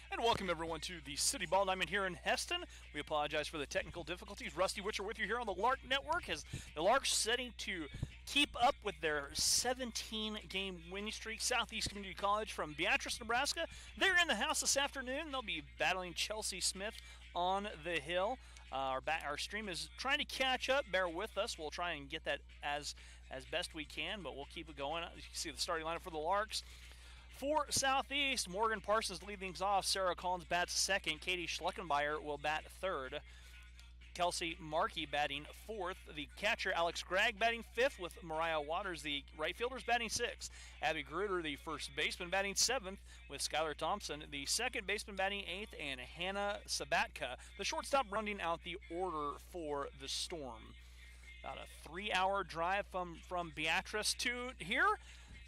And welcome everyone to the City Ball Diamond here in Heston. We apologize for the technical difficulties. Rusty Witcher with you here on the Lark Network as the Larks setting to keep up with their 17-game winning streak. Southeast Community College from Beatrice, Nebraska. They're in the house this afternoon. They'll be battling Chelsea Smith on the hill. Our stream is trying to catch up. Bear with us. We'll try and get that as best we can, but we'll keep it going. You can see the starting lineup for the Larks. For Southeast, Morgan Parsons lead things off. Sarah Collins bats second. Katie Schleckenmeyer will bat third. Kelsey Markey batting fourth. The catcher, Alex Gregg, batting fifth, with Mariah Waters, the right fielders, batting sixth. Abby Gruder, the first baseman, batting seventh, with Skylar Thompson, the second baseman, batting eighth, and Hannah Sabatka, the shortstop, rounding out the order for the Storm. About a 3-hour drive from Beatrice to here.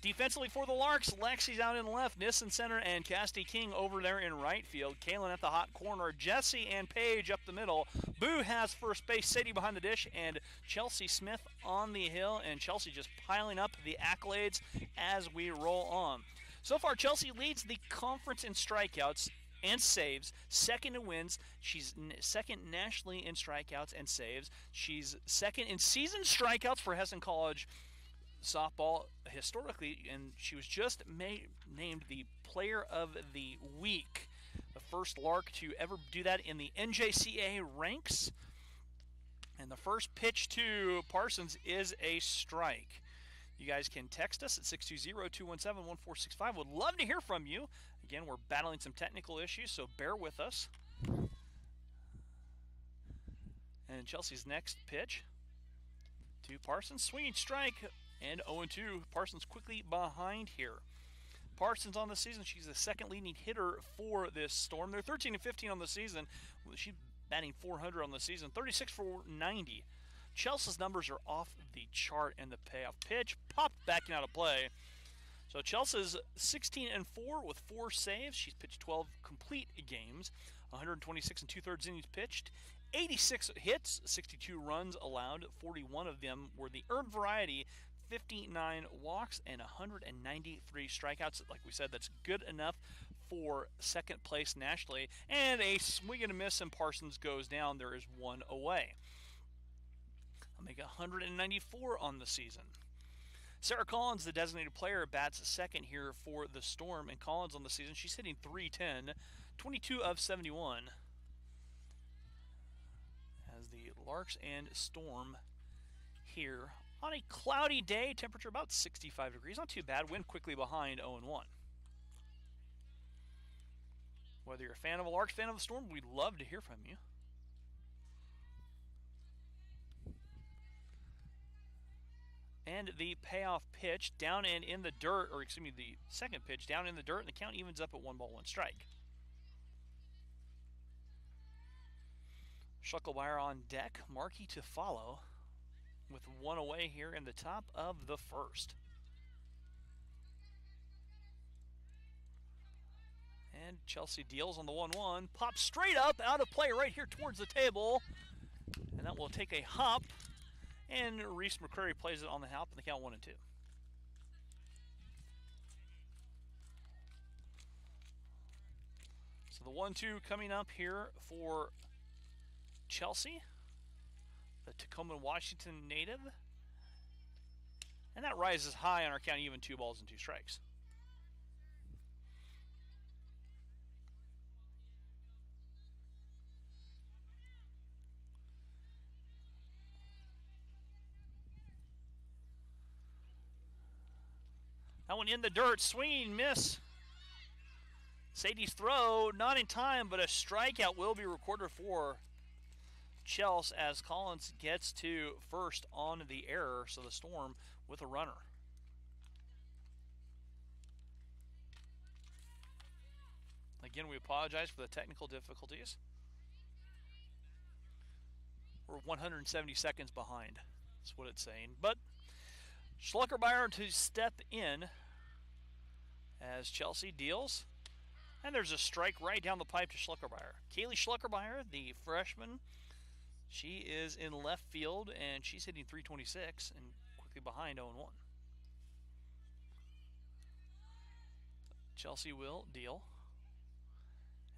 Defensively for the Larks, Lexi's out in left, Nissen center, and Casty King over there in right field. Kaylin at the hot corner, Jesse and Paige up the middle. Boo has first base, Sadie behind the dish, and Chelsea Smith on the hill, and Chelsea just piling up the accolades as we roll on. So far, Chelsea leads the conference in strikeouts and saves, second in wins. She's second nationally in strikeouts and saves. She's second in season strikeouts for Heston College softball historically, and she was just named the Player of the Week, the first Lark to ever do that in the NJCAA ranks. And the first pitch to Parsons is a strike. You guys can text us at 620-217-1465. Would love to hear from you. Again, we're battling some technical issues, so bear with us. And Chelsea's next pitch to Parsons, swinging strike. And 0-2, Parsons quickly behind here. Parsons on the season, she's the second leading hitter for this Storm. They're 13-15 on the season. She's batting .400 on the season, 36 for 90. Chelsea's numbers are off the chart, and the payoff pitch popped back out of play. So Chelsea's 16-4 with 4 saves. She's pitched 12 complete games, 126 and 2/3 innings pitched. 86 hits, 62 runs allowed, 41 of them were the earned variety, 59 walks, and 193 strikeouts. Like we said, that's good enough for second place nationally. And a swing and a miss, and Parsons goes down. There is one away. I'll make 194 on the season. Sarah Collins, the designated player, bats second here for the Storm. And Collins on the season, she's hitting .310, 22 of 71. As the Larks and Storm here on a cloudy day, temperature about 65 degrees, not too bad. Wind quickly behind 0-1. Whether you're a fan of the Larks, fan of the Storm, we'd love to hear from you. And the payoff pitch down and in the dirt, or excuse me, the second pitch down in the dirt, and the count evens up at 1-1 Schleckelmeyer on deck, Markey to follow, with one away here in the top of the first. And Chelsea deals on the 1-1, pops straight up, out of play right here towards the table, and that will take a hop, and Reese McCurry plays it on the hop, and the count 1-2. So the 1-2 coming up here for Chelsea, the Tacoma, Washington native. And that rises high on our count, even 2 balls and 2 strikes. That one in the dirt, swinging miss. Sadie's throw, not in time, but a strikeout will be recorded for Chelsea as Collins gets to first on the error, so the Storm with a runner. Again, we apologize for the technical difficulties. We're 170 seconds behind. That's what it's saying. But Schleckelmeyer to step in as Chelsea deals. And there's a strike right down the pipe to Schleckelmeyer. Kaylee Schleckelmeyer, the freshman, she is in left field, and she's hitting .326 and quickly behind 0-1. Chelsea will deal.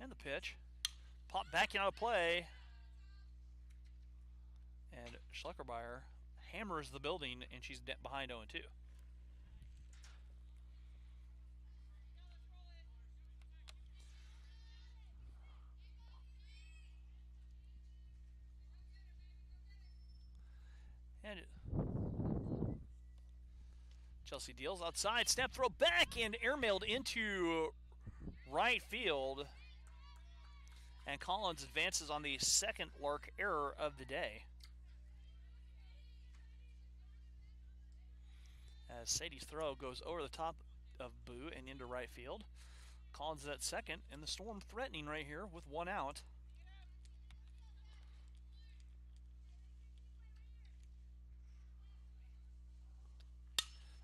And the pitch. Pop backing out of play. And Schleckermeyer hammers the building, and she's behind 0-2. And Chelsea deals outside. Snap throw back and airmailed into right field. And Collins advances on the second Lark error of the day. As Sadie's throw goes over the top of Boo and into right field. Collins is at second, and the Storm threatening right here with 1 out.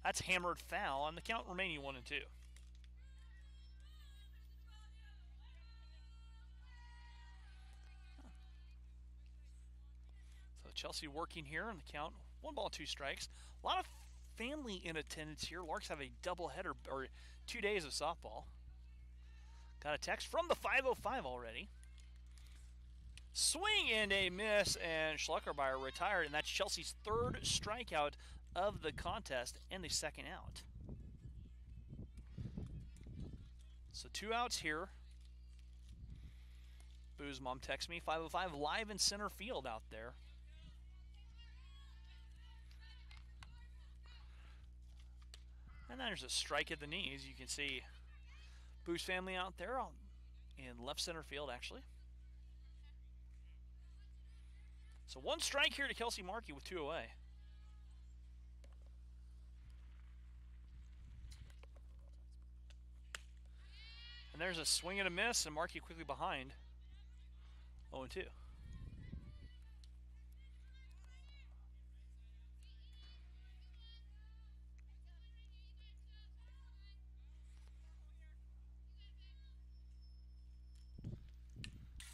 That's hammered foul, and the count remaining 1-2. So Chelsea working here, and the count 1 ball, 2 strikes. A lot of family in attendance here. Larks have a doubleheader, or 2 days of softball. Got a text from the 505 already. Swing and a miss, and Schleckermeyer retired, and that's Chelsea's 3rd strikeout of the contest and the 2nd out. So 2 outs here. Boo's mom texts me, 505 live in center field out there. And then there's a strike at the knees. You can see Boo's family out there in left center field, actually. So 1 strike here to Kelsey Markey with 2 away. And there's a swing and a miss, and Markey quickly behind 0-2.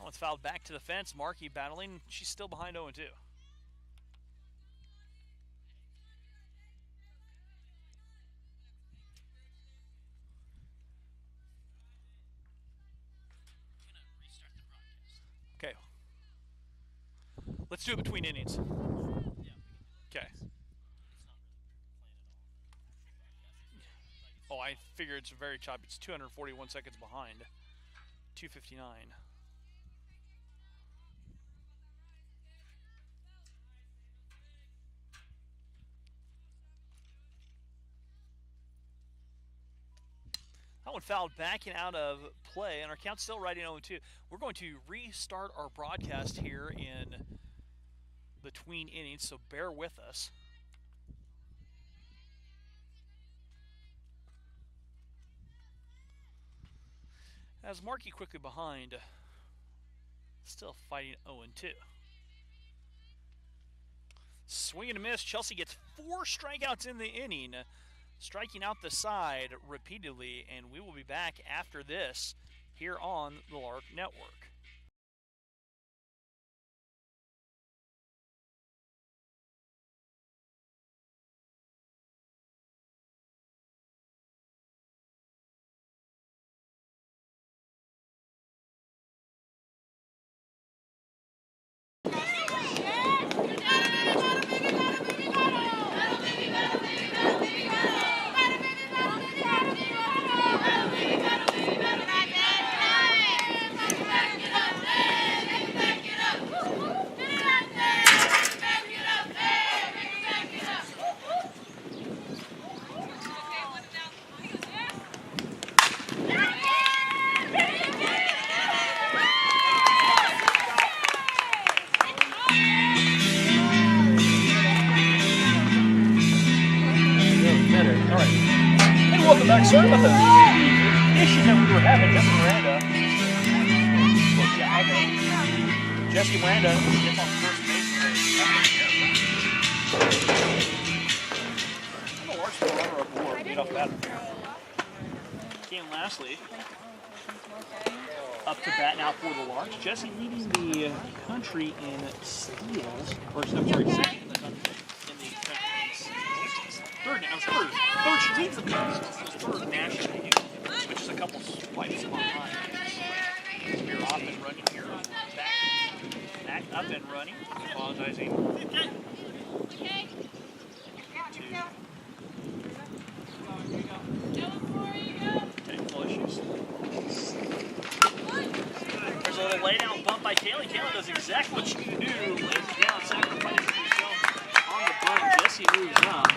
It's fouled back to the fence. Markey battling. She's still behind 0-2. Okay. Let's do it between innings. Okay. Oh, I figure it's very choppy. It's 241 seconds behind. 2:59. That one fouled back and out of play, and our count's still right in 0-2. We're going to restart our broadcast here in between innings, so bear with us. As Markey quickly behind, still fighting 0-2. Swing and a miss. Chelsea gets 4 strikeouts in the inning, striking out the side repeatedly, and we will be back after this here on the Lark Network. Sorry about the issue that we were having. Jesse Miranda gets on first base. The Larks will runner up board. Lead off bat. And lastly, up to bat now for the Larks. Jesse leading the country in steals. Or, I'm sorry, second in the country. Third now, third. She leads the country. Third nationally, which is a couple spikes behind. off and running here. Back up and running. Apologizing. Technical issues. There's a little lay down bump by Kaylee. Kaylee does exactly what she can do. Lays down, sacrifices herself on the bunt. Jesse moves up.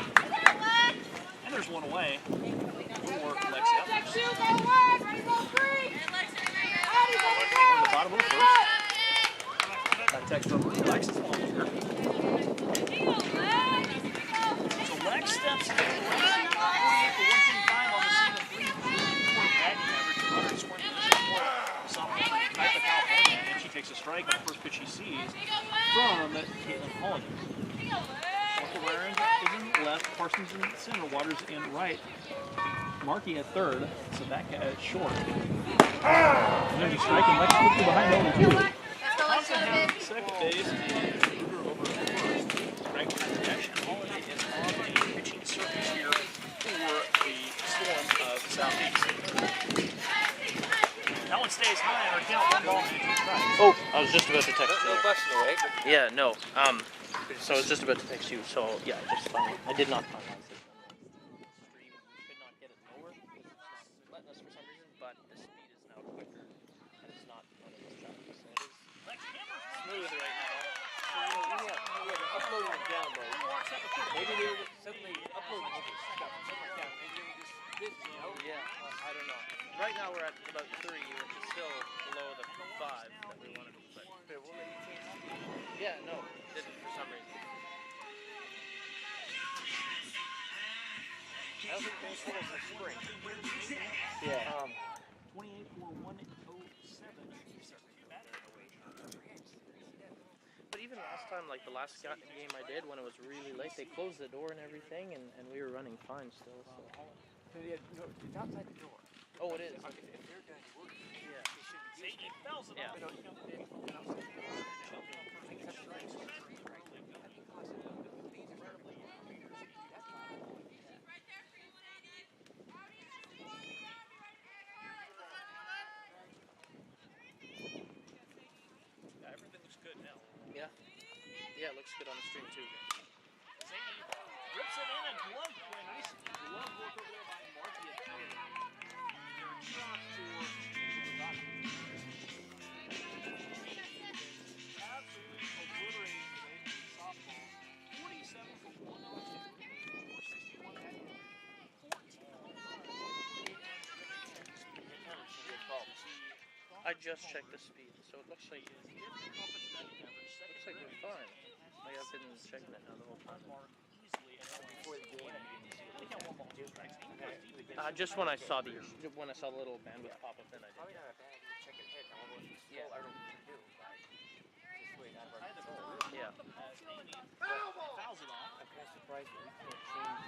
And there's one away. Good work, Lexi. On the bottom of the first. That text from Lex is long here. So Lex steps in. Lex for 125 on the season. 3.4 batting average, 100 scoring position for sophomore type of California. And she takes a strike on the first pitch she sees from Caitlin Holliday. Michael Warren is in left, Parsons in center, Waters in right. Markey at third, Sabaka at short. And there's a strike, and Lex quickly behind 0-2. Thompson has second base, and Ruger over first. Strike behind the dash, and Holiday is on the pitching surface here for the Storm of Southeast. That one stays high, our count 1 ball and 2 strikes. Oh, I was just about to text you. No busting away, but Yeah, no. So I was just about to text you. So yeah, I did not finalize it. Stream could not get it lower. It's not letting us for some reason, but the speed is now quicker, and it's not one of those challenges. So it is smooth right now. we have uploading it down low. Maybe they were suddenly uploading stuff, something like that. Maybe they were just this, you know? Yeah, I don't know. Right now we're at about 3, which is still below the 5 that we wanted to play. Okay, we'll let you change the speed. Yeah, no, it didn't for some reason. I don't think those photos are spring. Yeah. 28 for 107. But even last time, like the last game I did when it was really late, they closed the door and everything, and we were running fine still. So. So yeah, no, it's outside the door. Oh, it is. If they're done working, Yeah. they should be Sadie fouls it Yeah. off. But outside the door. I think that's right. I think because of the things that are meters, that's why. Yeah, everything looks good now. Yeah. Yeah, it looks good on the stream too. Sadie rips it in and glove play. Nice glove work over there by Markey at third. There are shots for Rosado. Absolutely obliterating today in softball. 47 for 102. 461 at 14. I just checked the speed, so it looks like we're fine. Like I've been checking it now the whole time. Just when I saw the little bandwidth pop up, then I did. Probably not a bad check ahead. I don't know Yeah. I don't know what to do. Just wait out of our Yeah. Fouls it off. I'm kind of surprised that we can't change.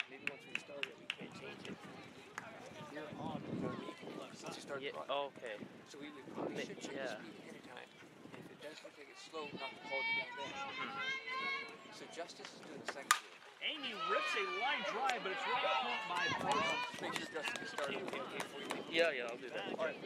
Maybe once we start it, we can't change it. You're on for me since you started. Yeah. Oh, okay. So we probably should check Yeah. the speed ahead of time. And if it does look like it's slow, not to hold you down there. So Justice is doing the second game. Amy rips a line drive, but it's right caught by Parsons. Make sure Justice is starting okay before you leave. Yeah, I'll do that. All right.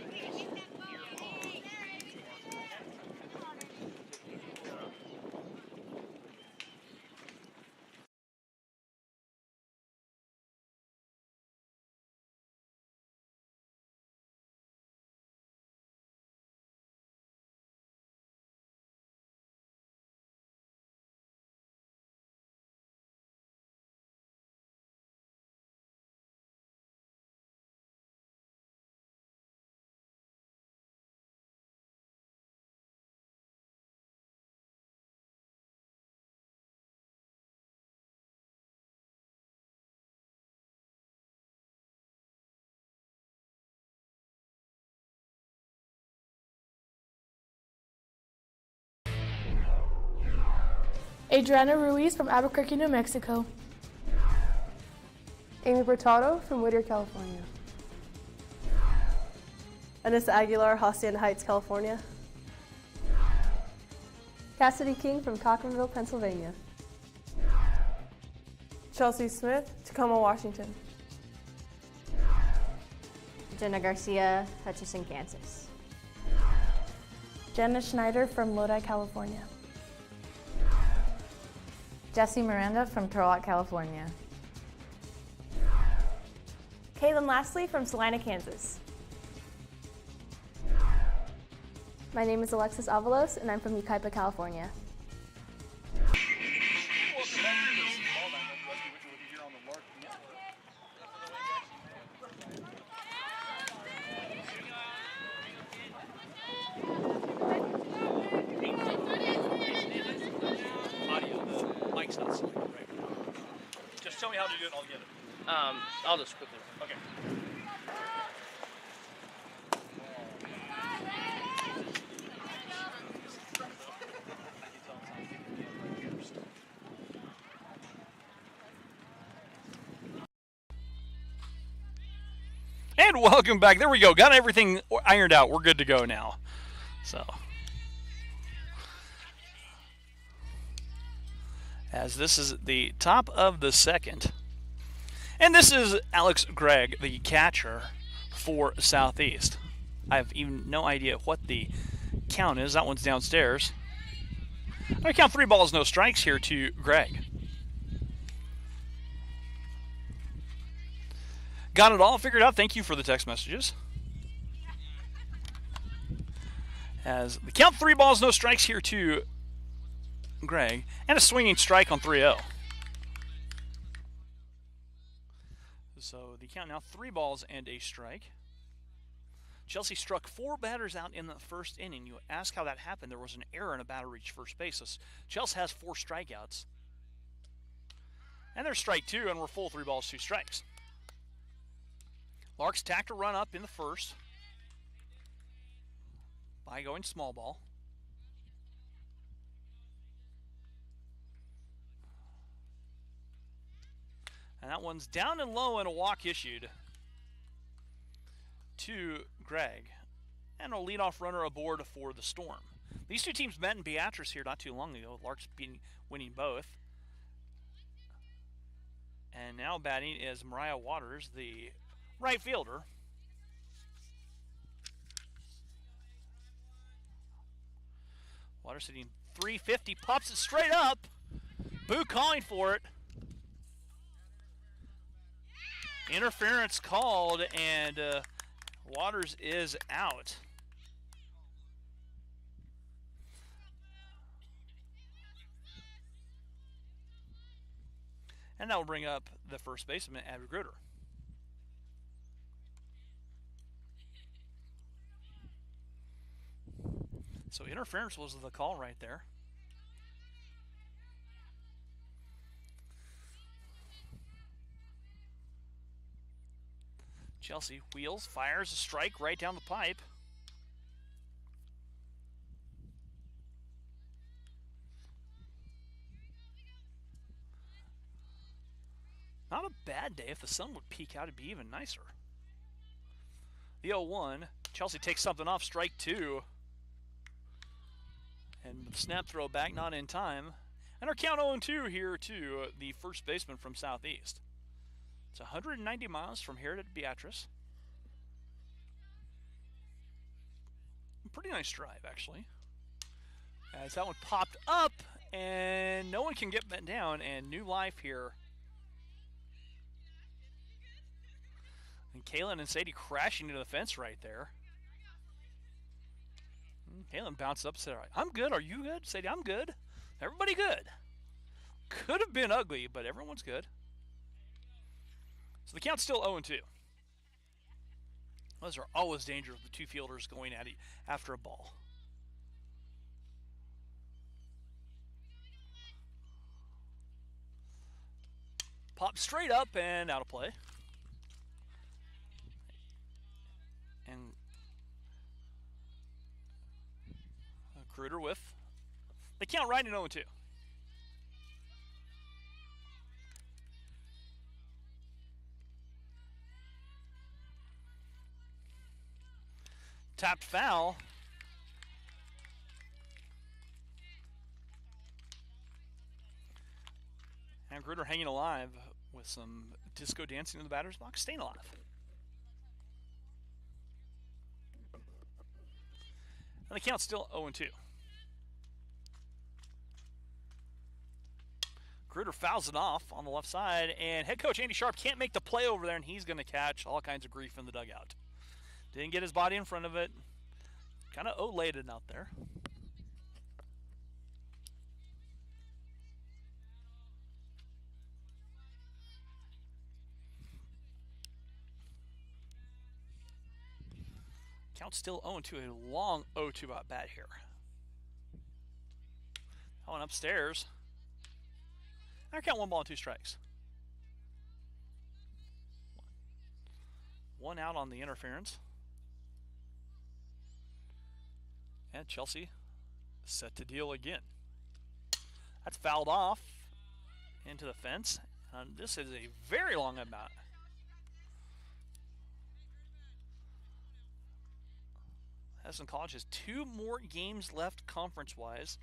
Adriana Ruiz from Albuquerque, New Mexico. Amy Bertado from Whittier, California. Anissa Aguilar, Hacienda Heights, California. Cassidy King from Cochranville, Pennsylvania. Chelsea Smith, Tacoma, Washington. Jenna Garcia, Hutchinson, Kansas. Jenna Schneider from Lodi, California. Jesse Miranda from Turlock, California. Kaylin Lastly from Salina, Kansas. My name is Alexis Avalos, and I'm from Yucaipa, California. Welcome back to this ball diamond. Rusty Witcher with you here on the Lark Network. Audio the mic's not selected right now. Just tell me how to do it and I'll get it. I'll just quickly. Okay. And welcome back. There we go. Got everything ironed out. We're good to go now. So, as this is the top of the second, and this is Alex Gregg, the catcher for Southeast. I have even no idea what the count is. That one's downstairs. I count 3 balls, no strikes here to Gregg. Got it all figured out. Thank you for the text messages. As the count 3 balls, no strikes here to Gregg, and a swinging strike on 3-0. So the count now 3 balls and a strike. Chelsea struck 4 batters out in the first inning. You ask how that happened. There was an error in a batter reach first base. So Chelsea has 4 strikeouts. And there's strike 2, and we're full 3 balls, 2 strikes. Larks tacked a run up in the first by going small ball. And that one's down and low and a walk issued to Gregg. And a leadoff runner aboard for the Storm. These two teams met in Beatrice here not too long ago. Larks winning both. And now batting is Mariah Waters, the right fielder. Waters hitting .350, pops it straight up. Boo calling for it. Interference called, and Waters is out. And that will bring up the first baseman, Abby Gruder. So interference was the call right there. Chelsea wheels, fires a strike right down the pipe. Not a bad day. If the sun would peek out, it'd be even nicer. The 0-1. Chelsea takes something off, strike 2. And the snap throw back, not in time. And our count 0-2 here to the first baseman from Southeast. It's 190 miles from here to Beatrice. Pretty nice drive, actually. As that one popped up, and no one can get that down, and new life here. And Kaylin and Sadie crashing into the fence right there. Kaylin bounced up and said, "I'm good. Are you good?" Sadie, "I'm good." Everybody good. Could have been ugly, but everyone's good. So the count's still 0-2. Those are always dangerous, the two fielders going at it after a ball. Pop straight up and out of play. And Gruder with the count right in 0-2. Tapped foul. And Gruder hanging alive with some disco dancing in the batter's box, staying alive. And the count's still 0-2. Gruder fouls it off on the left side, and head coach Andy Sharp can't make the play over there, and he's going to catch all kinds of grief in the dugout. Didn't get his body in front of it. Kind of olated out there. Count still 0-2, a long 0-2 at bat here. That one upstairs. I count 1 ball and 2 strikes. One out on the interference. And Chelsea set to deal again. That's fouled off into the fence. And this is a very long at bat. Hesston College has 2 more games left conference-wise.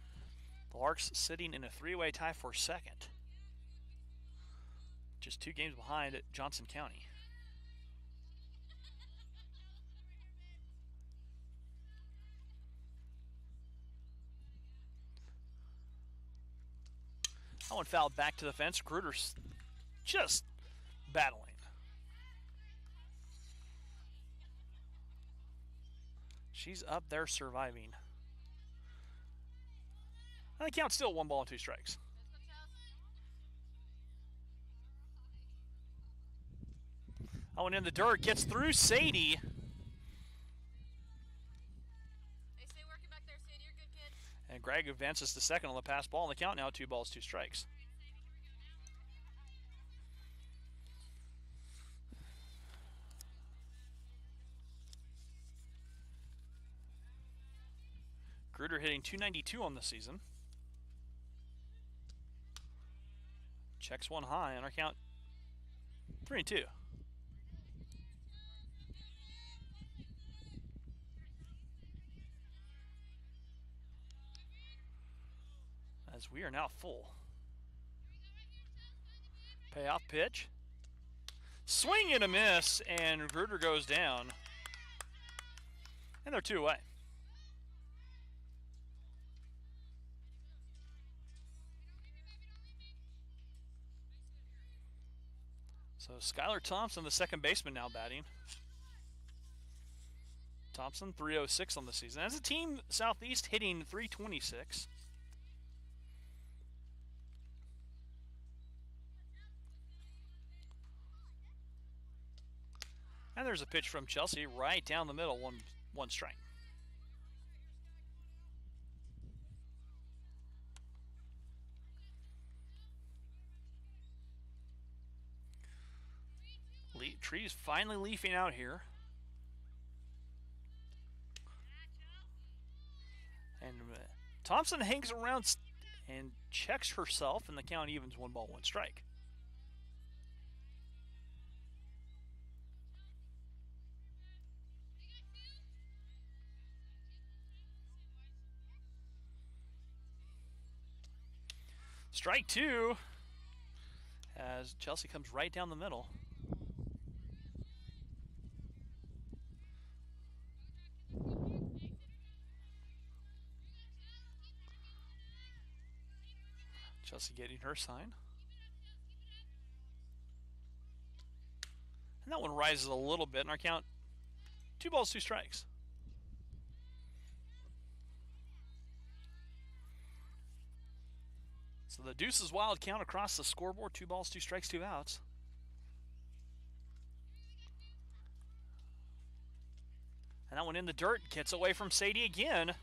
The Larks sitting in a 3-way tie for second. Just 2 games behind at Johnson County. That one fouled back to the fence. Gruder's just battling. She's up there surviving. And the count's still 1 ball and 2 strikes. That one in the dirt, gets through Sadie. Hey, stay working back there, Sadie. You're good, kid. And Greg advances to second on the pass ball, and the count now 2 balls, 2 strikes. Gruder hitting .292 on the season. Checks one high on our count 3-2. As we are now full. Payoff pitch. Swing and a miss, and Gruder goes down. And they're 2 away. So Skylar Thompson, the second baseman, now batting. Thompson, 306 on the season. As a team, Southeast hitting .326. And there's a pitch from Chelsea right down the middle, one strike. Trees finally leafing out here. And Thompson hangs around and checks herself, and the count evens 1 ball, 1 strike. Strike 2 as Chelsea comes right down the middle. Chelsea getting her sign. And that one rises a little bit, and our count 2 balls, 2 strikes. So the Deuces Wild count across the scoreboard, 2 balls, 2 strikes, 2 outs. And that one in the dirt, gets away from Sadie again.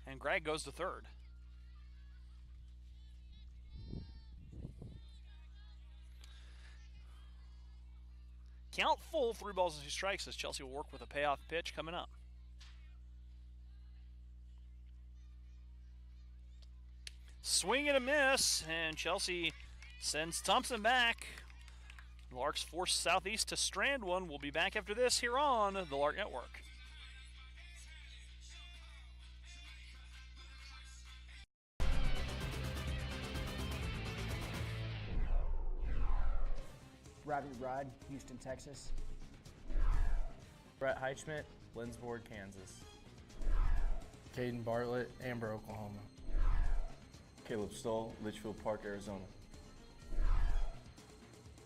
And Greg goes to third. Count full, 3 balls and 2 strikes as Chelsea will work with a payoff pitch coming up. Swing and a miss, and Chelsea sends Thompson back. The Larks force Southeast to strand one. We'll be back after this here on the Lark Network. Rabbit Rod, Houston, Texas. Brett Heichman, Lindsborg, Kansas. Caden Bartlett, Amber, Oklahoma. Caleb Stoll, Litchfield Park, Arizona.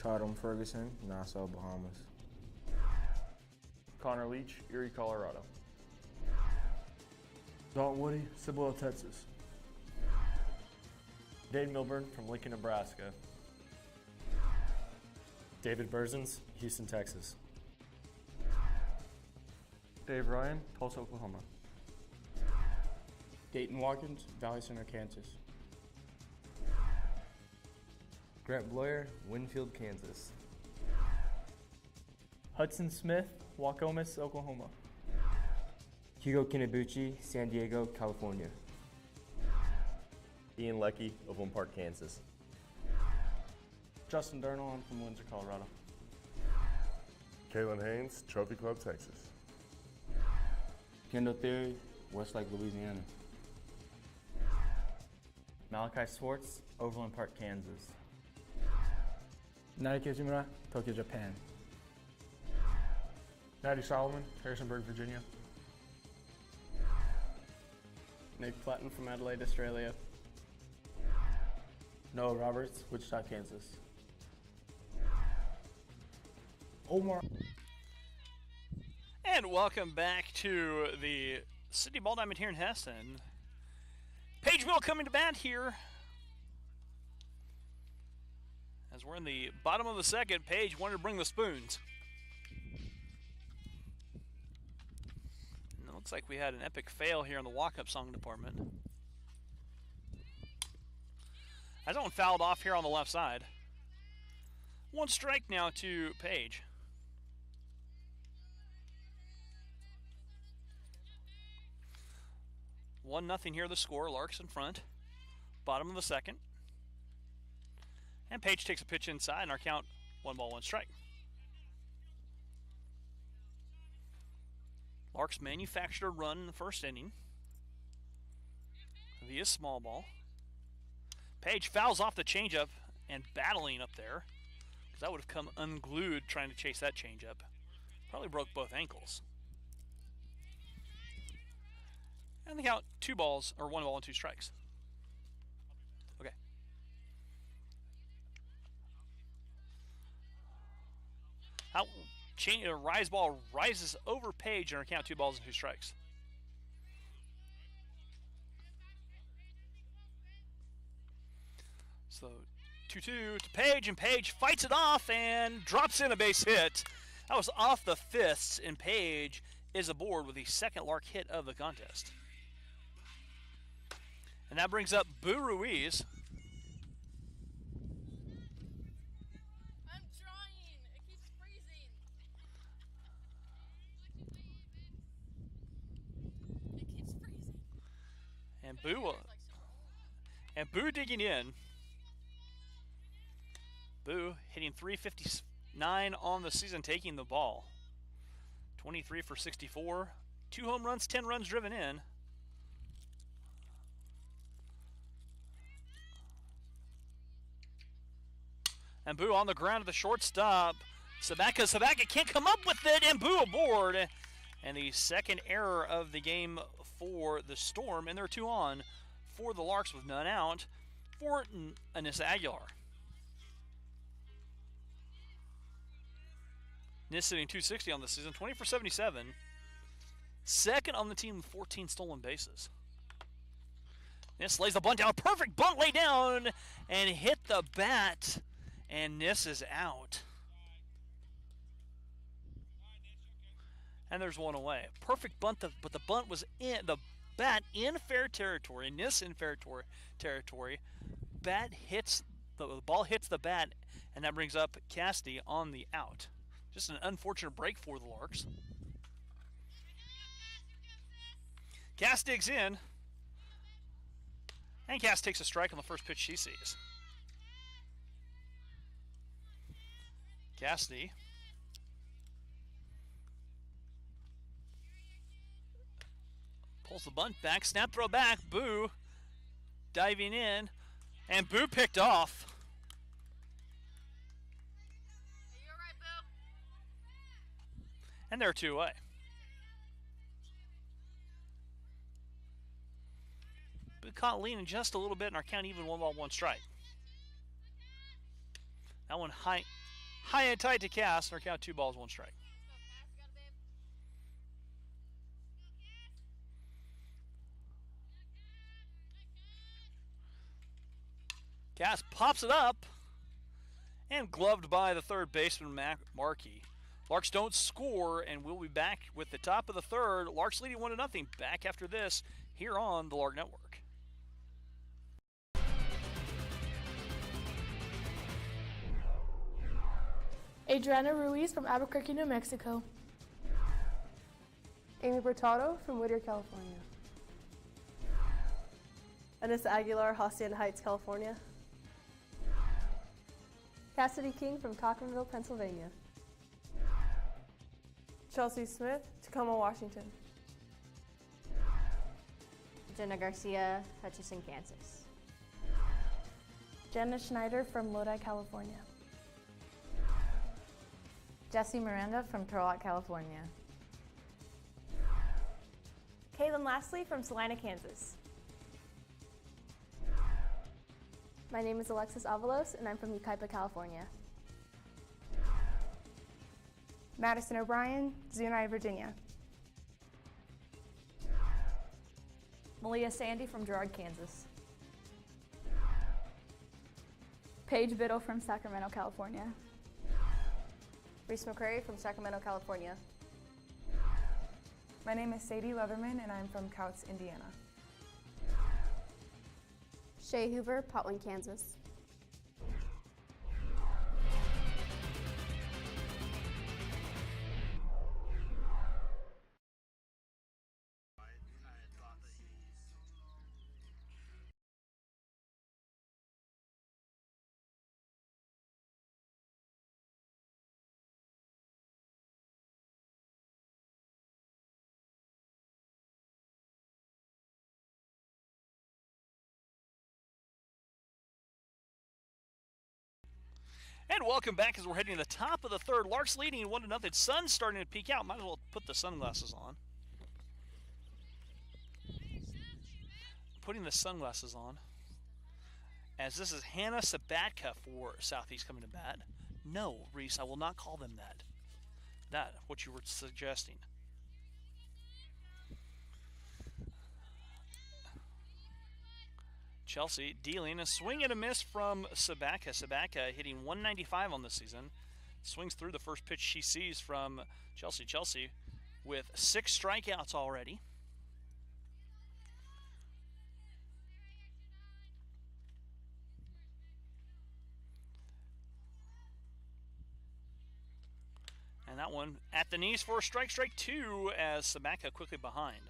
Tatum Ferguson, Nassau, Bahamas. Connor Leach, Erie, Colorado. Dalton Woody, Cibolo, Texas. Dane Milburn from Lincoln, Nebraska. David Berzins, Houston, Texas. Dave Ryan, Tulsa, Oklahoma. Dayton Watkins, Valley Center, Kansas. Grant Bloyer, Winfield, Kansas. Hudson Smith, Waukomis, Oklahoma. Hugo Kinabuchi, San Diego, California. Ian Leckie, Overland Park, Kansas. Justin Durnall, I'm from Windsor, Colorado. Kalen Haynes, Trophy Club, Texas. Kendall Theory, Westlake, Louisiana. Malachi Swartz, Overland Park, Kansas. Naoki Izumura, Tokyo, Japan. Natty Solomon, Harrisonburg, Virginia. Nick Platten from Adelaide, Australia. Noah Roberts, Wichita, Kansas. Omar. And welcome back to the City Ball Diamond here in Heston. Paige Mill coming to bat here. As we're in the bottom of the second, Paige wanted to bring the spoons. And it looks like we had an epic fail here in the walk-up song department. As that one fouled off here on the left side. One strike now to Paige. 1-0 here, the score. Larks in front. Bottom of the second. And Paige takes a pitch inside, and our count, 1 ball, 1 strike. Larks manufactured a run in the first inning via small ball. Paige fouls off the changeup and battling up there, because that would have come unglued trying to chase that changeup. Probably broke both ankles. And the count, 2 balls, or 1 ball and 2 strikes. Okay. Out, rise ball rises over Paige, and our count, 2 balls and 2 strikes. So 2-2 to Paige, and Paige fights it off and drops in a base hit. That was off the fists, and Paige is aboard with the second Lark hit of the contest. And that brings up Boo Ruiz. I'm trying. It keeps freezing. It keeps freezing. And Boo digging in. Boo hitting .359 on the season, taking the ball. 23 for 64. 2 home runs, 10 runs driven in. And Boo on the ground at the shortstop. Sabaka can't come up with it, and Boo aboard. And the second error of the game for the Storm, and they're 2 on for the Larks with none out for Anissa Aguilar. Nis sitting .260 on the season, 20 for 77. Second on the team with 14 stolen bases. Nis lays the bunt down, perfect bunt lay down, and hit the bat. And Nis is out. And there's 1 away. Perfect bunt, but the bunt was in the bat in fair territory. Nis in fair territory. The ball hits the bat, and that brings up Cassidy on the out. Just an unfortunate break for the Larks. Cass digs in. And Cass takes a strike on the first pitch she sees. Cassidy pulls the bunt back, snap throw back, Boo diving in, and Boo picked off. And they're 2 away. But caught leaning just a little bit, and our count even 1 ball, 1 strike. That one high and tight to cast, and our count 2 balls, 1 strike. Cass pops it up, and gloved by the third baseman, Markey. Larks don't score, and we'll be back with the top of the third. Larks leading 1-0. Back after this here on the Lark Network. Adriana Ruiz from Albuquerque, New Mexico. Amy Bertado from Whittier, California. Anissa Aguilar, Hacienda Heights, California. Cassidy King from Cochranville, Pennsylvania. Chelsea Smith, Tacoma, Washington. Jenna Garcia, Hutchinson, Kansas. Jenna Schneider from Lodi, California. Jessie Miranda from Turlock, California. Kaylin Lastly from Salina, Kansas. My name is Alexis Avalos, and I'm from Yucaipa, California. Madison O'Brien, Zuni, Virginia. Malia Sandy from Girard, Kansas. Paige Biddle from Sacramento, California. Reese McCrary from Sacramento, California. My name is Sadie Leatherman, and I'm from Couts, Indiana. Shay Hoover, Potland, Kansas. And welcome back as we're heading to the top of the third. Larks leading 1-0. Sun's starting to peek out. Might as well put the sunglasses on. Putting the sunglasses on. As this is Hannah Sabatka for Southeast coming to bat. No, Reese, I will not call them that. That, what you were suggesting. Chelsea dealing a swing and a miss from Sabatka. Sabatka hitting 195 on the season. Swings through the first pitch she sees from Chelsea. Chelsea with 6 strikeouts already. And that one at the knees for a strike 2 as Sabatka quickly behind.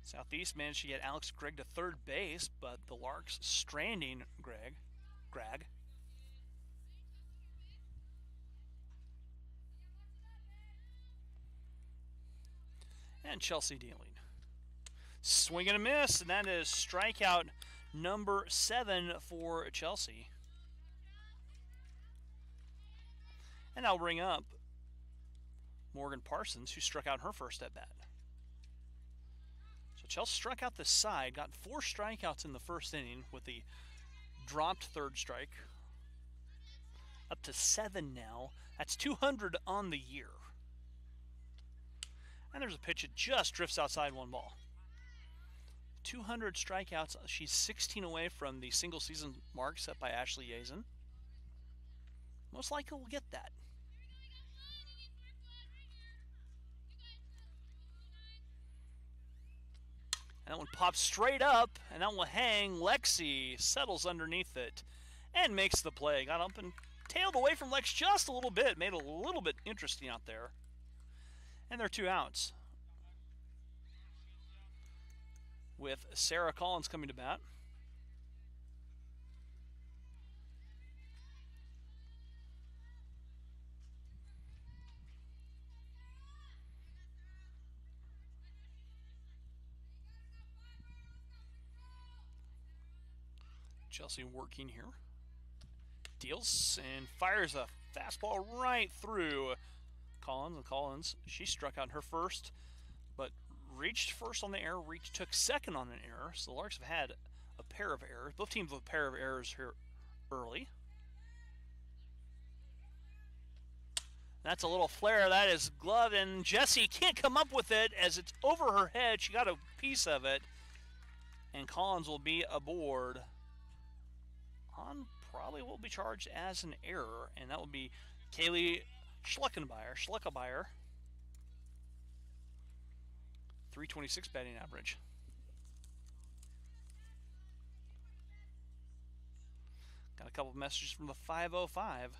Southeast managed to get Alex Gregg to third base, but the Larks stranding Gregg. And Chelsea dealing. Swing and a miss, and that is strikeout number 7 for Chelsea. And I'll bring up Morgan Parsons, who struck out her first at bat. Chelsea struck out the side, got 4 strikeouts in the first inning with the dropped third strike. Up to 7 now. That's 200 on the year. And there's a pitch that just drifts outside 1 ball. 200 strikeouts. She's 16 away from the single season mark set by Ashley Yazen. Most likely we'll get that. And that one pops straight up, and that will hang. Lexi settles underneath it and makes the play. Got up and tailed away from Lex just a little bit. Made it a little bit interesting out there. And there are 2 outs. With Sarah Collins coming to bat. Chelsea working here. Deals and fires a fastball right through Collins, and Collins, she struck out her first, but reached first on the error, took second on an error. So the Larks have had a pair of errors. Both teams with a pair of errors here early. That's a little flare. That is gloved, and Jessie can't come up with it as it's over her head. She got a piece of it, and Collins will be aboard. On probably will be charged as an error, and that will be Kaylee Schleckenbeyer. 326 batting average. Got a couple of messages from the 505.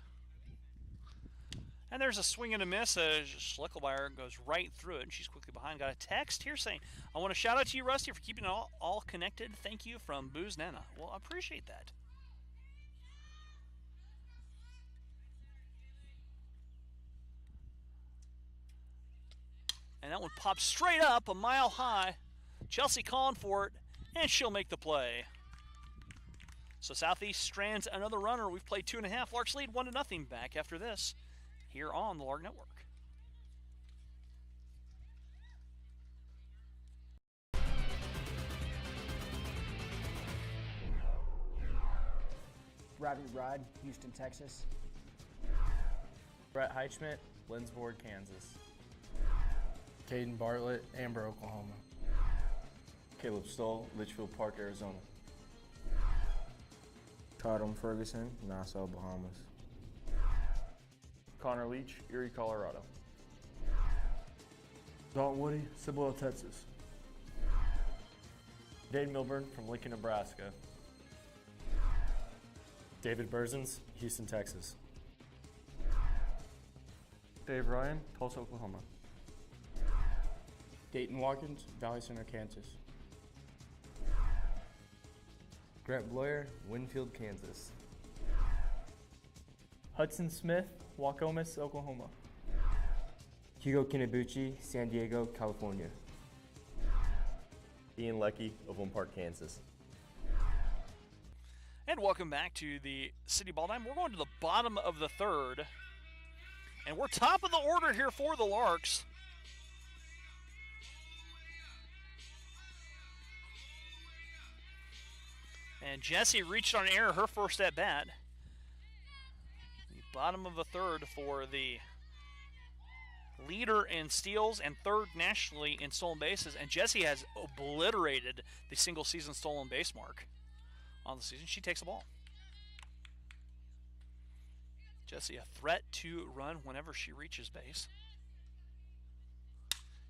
And there's a swing and a miss. Schleckelmeyer goes right through it, and she's quickly behind. Got a text here saying, I want to shout out to you, Rusty, for keeping it all connected. Thank you from Booze Nana. Well, I appreciate that. And that one pops straight up a mile high. Chelsea calling for it, and she'll make the play. So Southeast strands another runner. We've played 2.5. Larks lead 1-0 back after this here on the Lark Network. Rabbit Ride, Houston, Texas. Brett Heichman, Lindsborg, Kansas. Caden Bartlett, Amber, Oklahoma. Caleb Stoll, Litchfield Park, Arizona. Tatum Ferguson, Nassau, Bahamas. Connor Leach, Erie, Colorado. Dalton Woody, Cibolo, Texas. Dade Milburn from Lincoln, Nebraska. David Berzins, Houston, Texas. Dave Ryan, Tulsa, Oklahoma. Dayton Watkins, Valley Center, Kansas. Grant Bloyer, Winfield, Kansas. Hudson Smith, Waukomis, Oklahoma. Hugo Kinabuchi, San Diego, California. Ian Leckie, Overland Park, Kansas. And welcome back to the City Ball Time. We're going to the bottom of the third. And we're top of the order here for the Larks. And Jessie reached on error her first at bat. The bottom of the third for the leader in steals and third nationally in stolen bases. And Jessie has obliterated the single season stolen base mark on the season. She takes the ball. Jessie a threat to run whenever she reaches base.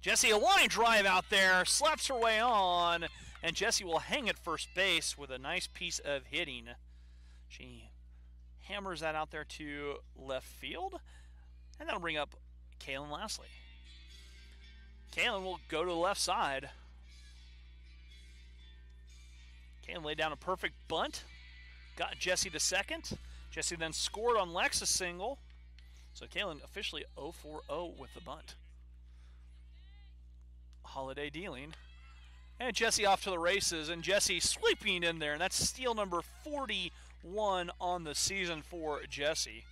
Jessie a line drive out there, slaps her way on, and Jessie will hang at first base with a nice piece of hitting. She hammers that out there to left field, and that'll bring up Kaylin Lastly. Kaylin will go to the left side. Kaylin laid down a perfect bunt, got Jessie to second. Jessie then scored on Lex's single, so Kaylin officially 0-for-0 with the bunt. Holiday dealing. And Jessie off to the races, and Jessie sweeping in there, and that's steal number 41 on the season for Jessie,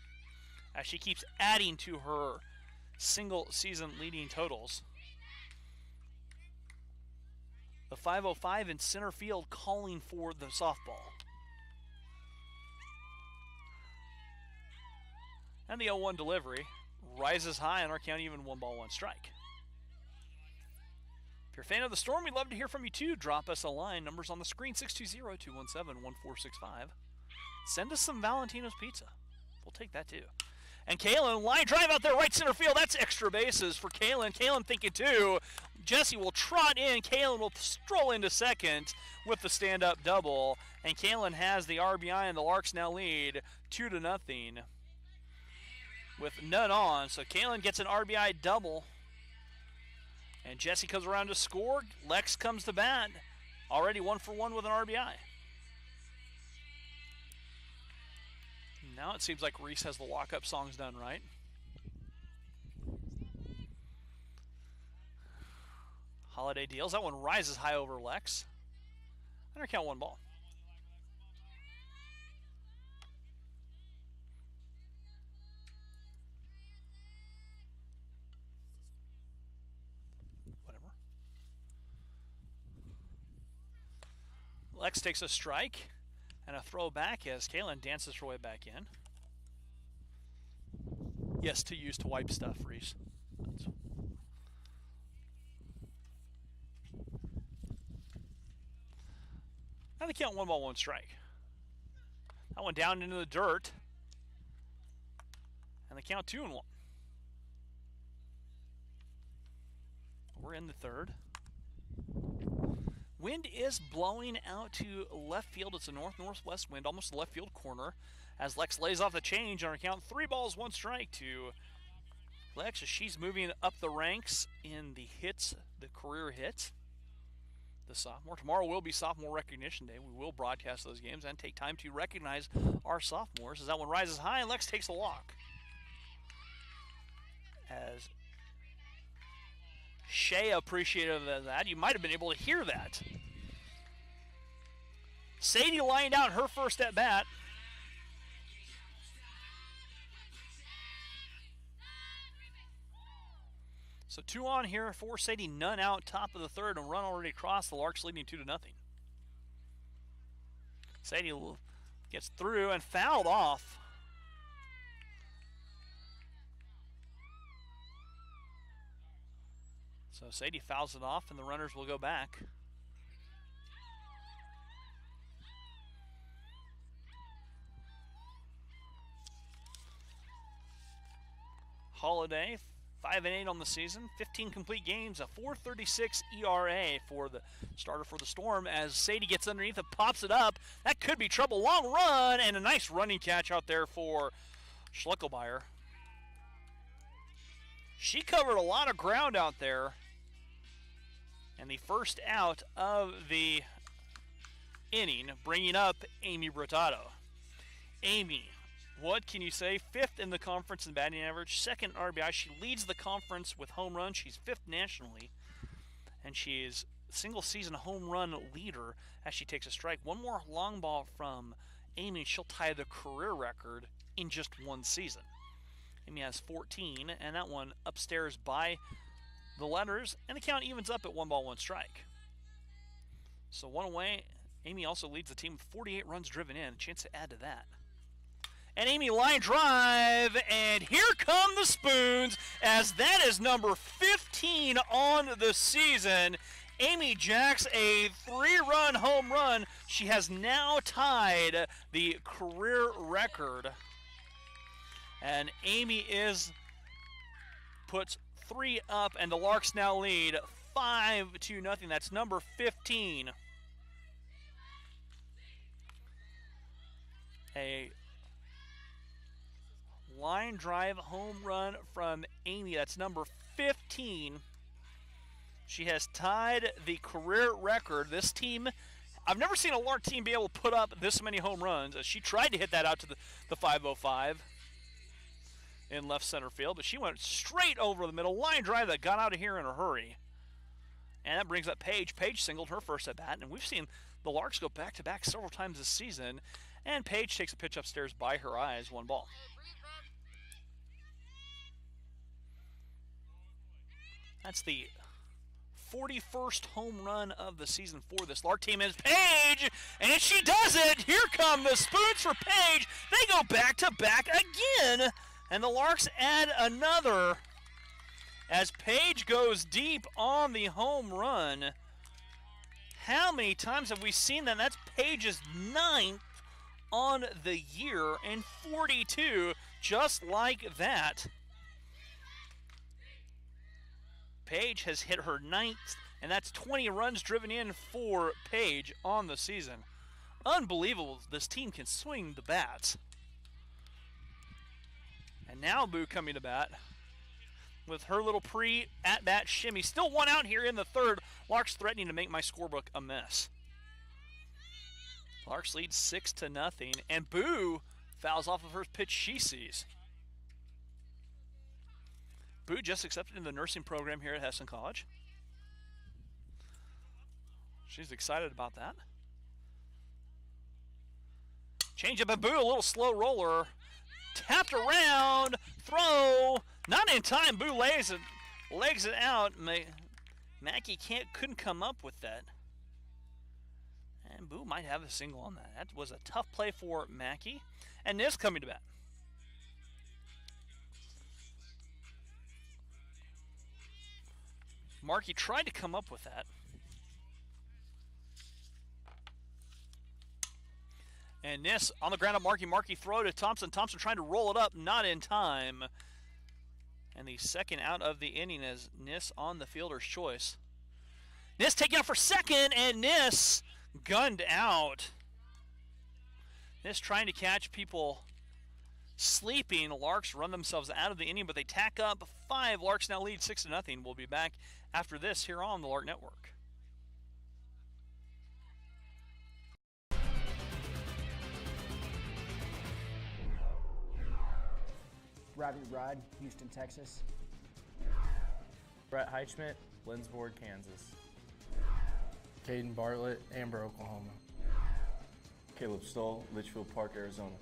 as she keeps adding to her single season leading totals. The 505 in center field calling for the softball. And the 0-1 delivery rises high on our count, even 1-1 strike. If you're a fan of the Storm, we'd love to hear from you too. Drop us a line. Numbers on the screen, 620-217-1465. Send us some Valentino's pizza. We'll take that too. And Kaylin, line drive out there, right center field. That's extra bases for Kaylin. Kaylin thinking too. Jessie will trot in. Kaylin will stroll into second with the stand-up double. And Kaylin has the RBI, and the Larks now lead 2-0 with none on. So Kaylin gets an RBI double. And Jessie comes around to score. Lex comes to bat. Already 1-for-1 with an RBI. Now it seems like Reese has the walk-up songs done right. Holiday deals. That one rises high over Lex. Under count 1 ball. Lex takes a strike and a throw back as Kaylin dances her way back in. Yes, to use to wipe stuff, Reese. Now they count 1 ball, 1 strike. That one down into the dirt. And they count 2-1. We're in the third. Wind is blowing out to left field. It's a north-northwest wind, almost the left field corner. As Lex lays off the change on her count, 3 balls, 1 strike to Lex as she's moving up the ranks in the hits, the career hits. The sophomore. Tomorrow will be sophomore recognition day. We will broadcast those games and take time to recognize our sophomores. As that one rises high, Lex takes a walk. As Shea appreciated that. You might have been able to hear that. Sadie lined out her first at bat. So 2 on here for Sadie, none out, top of the third, and run already across. The Larks leading 2-0. Sadie gets through and fouled off. So Sadie fouls it off, and the runners will go back. Holiday, 5-8 on the season, 15 complete games, a 4.36 ERA for the starter for the Storm. As Sadie gets underneath it, pops it up. That could be trouble. Long run, and a nice running catch out there for Schleckelmeyer. She covered a lot of ground out there. And the first out of the inning, bringing up Amy Brutado. Amy, what can you say? 5th in the conference in batting average, 2nd RBI. She leads the conference with home runs. She's 5th nationally. And she is single-season home run leader as she takes a strike. One more long ball from Amy, and she'll tie the career record in just 1 season. Amy has 14, and that one upstairs by the letters, and the count evens up at 1 ball, 1 strike. So 1 away. Amy also leads the team with 48 runs driven in. A chance to add to that. And Amy line drive, and here come the Spoons, as that is number 15 on the season. Amy jacks a 3-run home run. She has now tied the career record. And Amy puts 3 up, and the Larks now lead 5-0. That's number 15. A line drive home run from Amy. That's number 15. She has tied the career record. This team, I've never seen a Lark team be able to put up this many home runs. She tried to hit that out to the 505. In left center field, but she went straight over the middle. Line drive that got out of here in a hurry. And that brings up Paige. Paige singled her first at bat, and we've seen the Larks go back-to-back several times this season. And Paige takes a pitch upstairs by her eyes, 1 ball. That's the 41st home run of the season for this Lark team. Is Paige, and she does it! Here come the Spoons for Paige. They go back-to-back again. And the Larks add another as Paige goes deep on the home run. How many times have we seen that? That's Paige's 9th on the year, and 42 just like that. Paige has hit her 9th, and that's 20 runs driven in for Paige on the season. Unbelievable. This team can swing the bats. And now Boo coming to bat with her little pre-at-bat shimmy. Still 1 out here in the third. Larks threatening to make my scorebook a mess. Larks lead 6-0, and Boo fouls off the first pitch she sees. Boo just accepted into the nursing program here at Hessen College. She's excited about that. Change up, and Boo, a little slow roller. Tapped around, throw, not in time. Boo legs it out. Mackey couldn't come up with that. And Boo might have a single on that. That was a tough play for Mackey. And Nis coming to bat. Markey tried to come up with that. And Nis on the ground up, Markey throw to Thompson. Thompson trying to roll it up, not in time. And the second out of the inning is Nis on the fielder's choice. Nis taking out for second, and Nis gunned out. Nis trying to catch people sleeping. The Larks run themselves out of the inning, but they tack up 5. Larks now lead 6-0. We'll be back after this here on the Lark Network. Robbie Rod, Houston, Texas. Brett Heichman, Lindsborg, Kansas. Caden Bartlett, Amber, Oklahoma. Caleb Stoll, Litchfield Park, Arizona.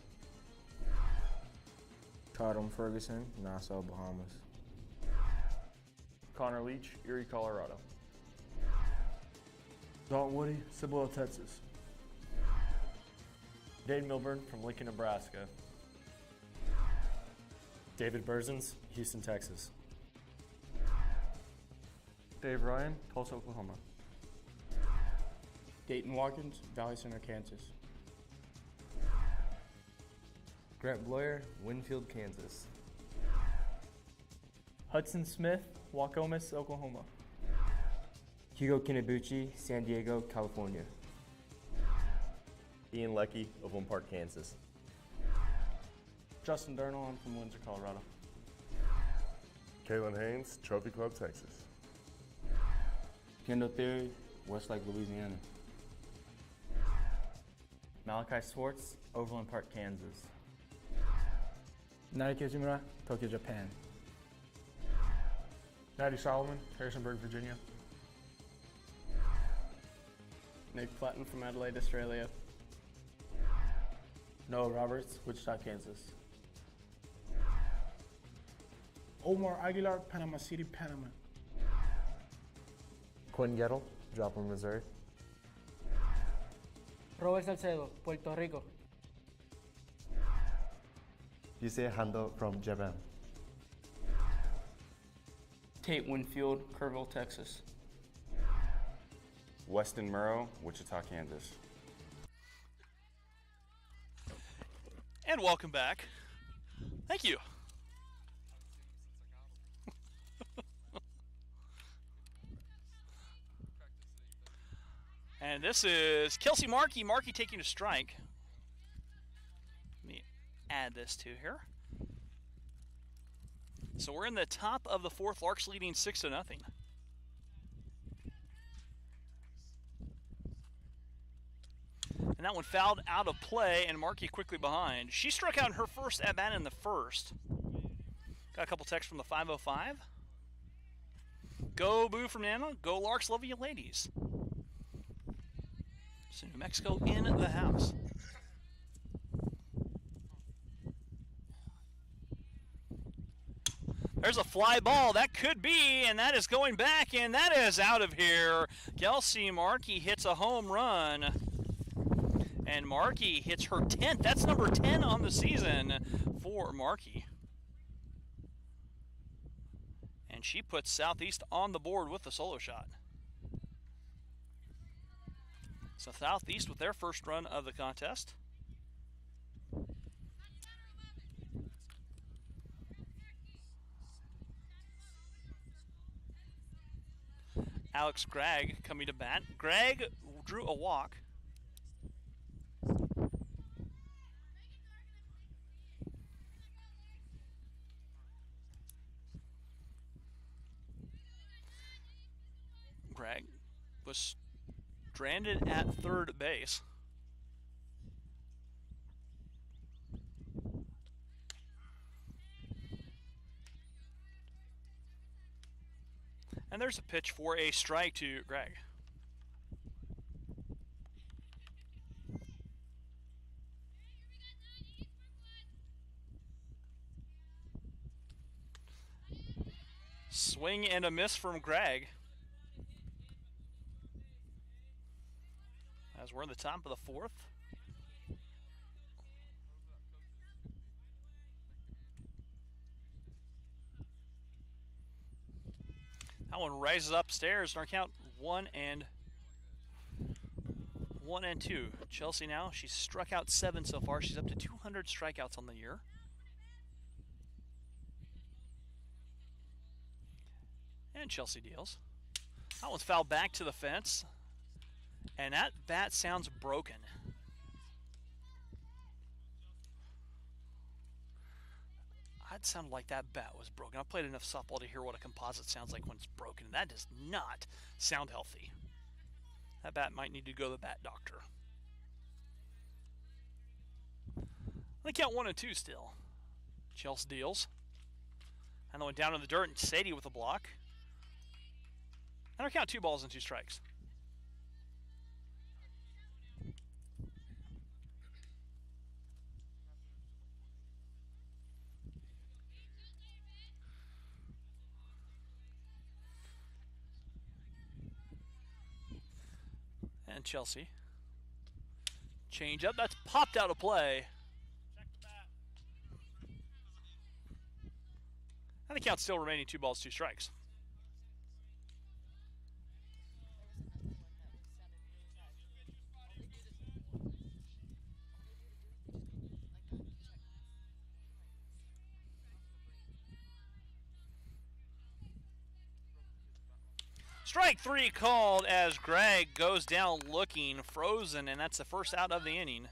Cotton Ferguson, Nassau, Bahamas. Connor Leach, Erie, Colorado. Dalton Woody, Cibolo, Texas. Dane Milburn from Lincoln, Nebraska. David Berzins, Houston, Texas. Dave Ryan, Tulsa, Oklahoma. Dayton Watkins, Valley Center, Kansas. Grant Bloyer, Winfield, Kansas. Hudson Smith, Waukomis, Oklahoma. Hugo Kinabuchi, San Diego, California. Ian Leckie, Overland Park, Kansas. Justin Durnall, I'm from Windsor, Colorado. Kalen Haynes, Trophy Club, Texas. Kendall Theory, Westlake, Louisiana. Malachi Swartz, Overland Park, Kansas. Naoki Kizumura, Tokyo, Japan. Natty Solomon, Harrisonburg, Virginia. Nick Platten from Adelaide, Australia. Noah Roberts, Wichita, Kansas. Omar Aguilar, Panama City, Panama. Quinn Gettle, Joplin, Missouri. Robert Salcedo, Puerto Rico. Yusei Hando from Japan. Tate Winfield, Kerrville, Texas. Weston Murrow, Wichita, Kansas. And welcome back. Thank you. And this is Kelsey Markey. Markey taking a strike. Let me add this to here. So we're in the top of the fourth. Larks leading 6-0. And that one fouled out of play, and Markey quickly behind. She struck out in her first at-bat in the first. Got a couple texts from the 505. Go Boo from Nana. Go Larks, love you ladies. So New Mexico in the house. There's a fly ball. That could be, and that is going back, and that is out of here. Kelsey Markey hits a home run. And Markey hits her 10th. That's number 10 on the season for Markey. And she puts Southeast on the board with the solo shot. So Southeast with their first run of the contest. Alex Gregg coming to bat. Gregg drew a walk. Gregg was stranded at third base. And there's a pitch for a strike to Gregg. Swing and a miss from Gregg. as we're in the top of the fourth. That one rises upstairs. Our count 1 and 2. Chelsea now, she's struck out 7 so far. She's up to 200 strikeouts on the year. And Chelsea deals. That one's fouled back to the fence. And that bat sounds broken. It sounded like that bat was broken. I've played enough softball to hear what a composite sounds like when it's broken. That does not sound healthy. That bat might need to go to the bat doctor. They count 1 and 2 still. Chelsea deals. And then went down in the dirt, and Sadie with a block. And our count 2 balls and 2 strikes. And Chelsea. Change up. That's popped out of play. And the count still remaining 2 balls, 2 strikes. Strike 3 called as Greg goes down looking frozen, and that's the first out of the inning.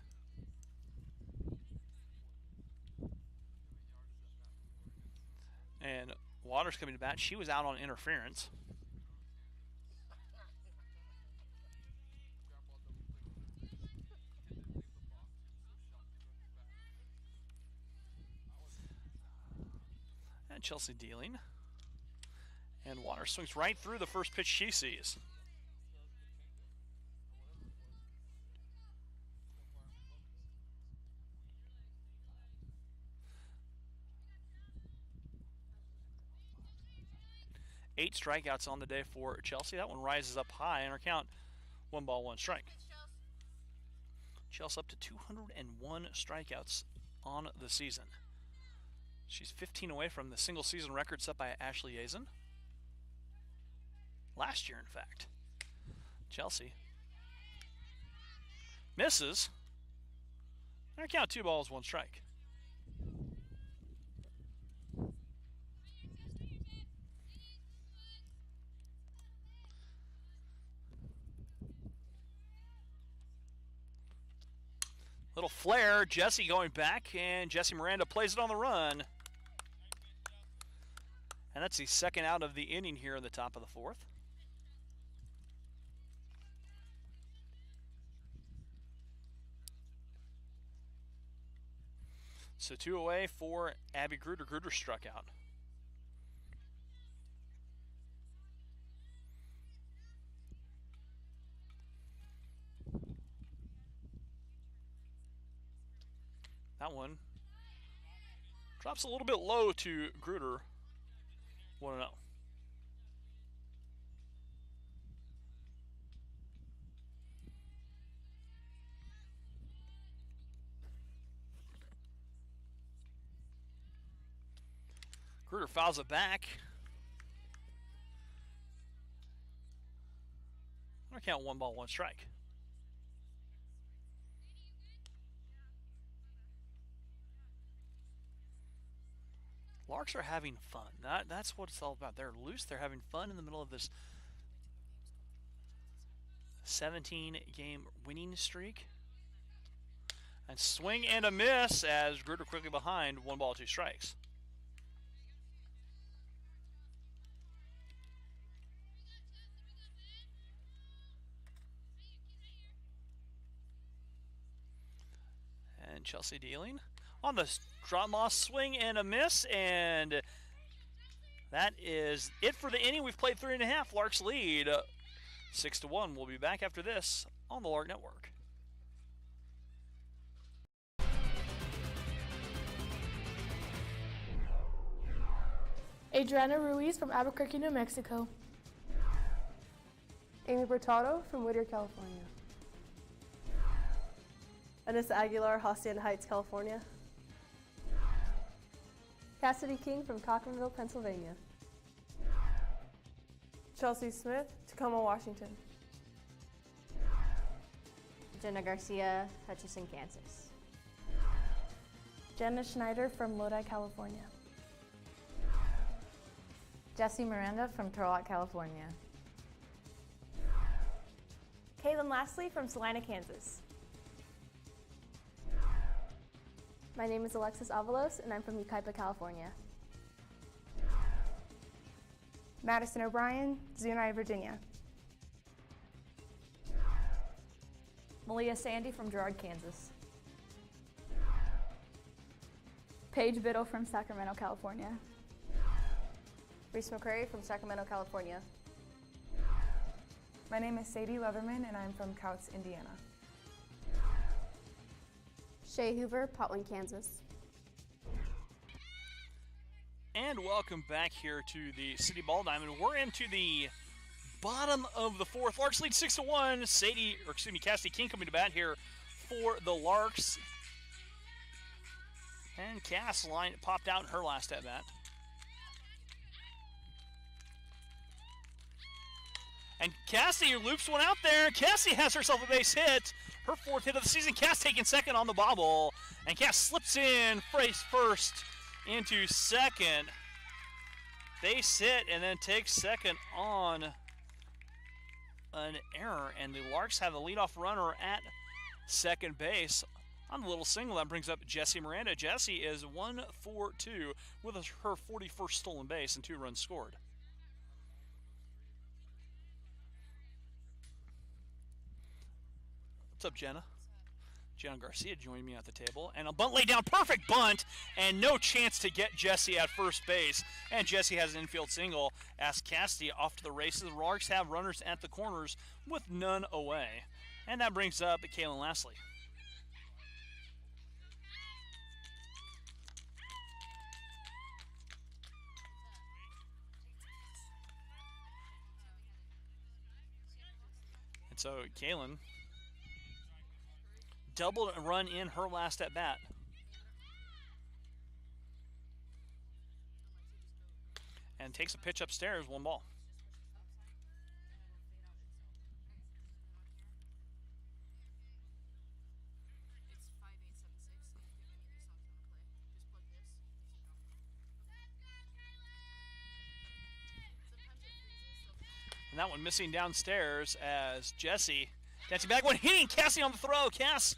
And Waters coming to bat. She was out on interference. And Chelsea dealing. And Waters swings right through the first pitch she sees. Eight strikeouts on the day for Chelsea. That one rises up high, and our count 1 ball, 1 strike. Chelsea up to 201 strikeouts on the season. She's 15 away from the single season record set by Ashley Yazen. Last year, in fact. Chelsea misses. And our count 2 balls, 1 strike. Little flare, Jesse going back, and Jesse Miranda plays it on the run. And that's the second out of the inning here in the top of the fourth. So 2 away for Abby Gruder. Gruder struck out. That one drops a little bit low to Gruder. 1-0. Gruder fouls it back. I count 1 ball, 1 strike. Larks are having fun. That's what it's all about. They're loose. They're having fun in the middle of this 17-game winning streak. And swing and a miss as Gruder quickly behind. 1 ball, 2 strikes. And Chelsea dealing on the drop moss, swing and a miss, and that is it for the inning. We've played 3.5. Larks lead 6-1. We'll be back after this on the Lark Network. Adriana Ruiz from Albuquerque, New Mexico. Amy Bertotto from Whittier, California. Anissa Aguilar, Hacienda Heights, California. Cassidy King from Cochranville, Pennsylvania. Chelsea Smith, Tacoma, Washington. Jenna Garcia, Hutchinson, Kansas. Jenna Schneider from Lodi, California. Jessie Miranda from Turlock, California. Kaylin Lastly from Salina, Kansas. My name is Alexis Avalos, and I'm from Yucaipa, California. Madison O'Brien, Zuni, Virginia. Malia Sandy from Girard, Kansas. Paige Biddle from Sacramento, California. Reese McCrary from Sacramento, California. My name is Sadie Leatherman, and I'm from Couts, Indiana. Shay Hoover, Potwin, Kansas. And welcome back here to the City Ball Diamond. We're into the bottom of the fourth. Larks lead 6-1. Cassidy King coming to bat here for the Larks. And Cass line popped out in her last at bat. And Cassie loops one out there. Cassie has herself a base hit. Her fourth hit of the season. Cass taking second on the bobble. And Cass slips in face first into second. Base hit and then takes second on an error. And the Larks have the leadoff runner at second base on the little single. That brings up Jessie Miranda. Jessie is 1 for 2 with her 41st stolen base and 2 runs scored. What's up, Jenna? Jenna Garcia joined me at the table. And a bunt laid down. Perfect bunt. And no chance to get Jessie at first base. And Jessie has an infield single as Cassidy off to the races. The Larks have runners at the corners with none away. And that brings up Kaylin Lastly. And so Kaylin doubled a run in her last at bat. And takes a pitch upstairs, 1 ball. And that one missing downstairs as Jessie dancing back one, hitting Cassie on the throw. Cass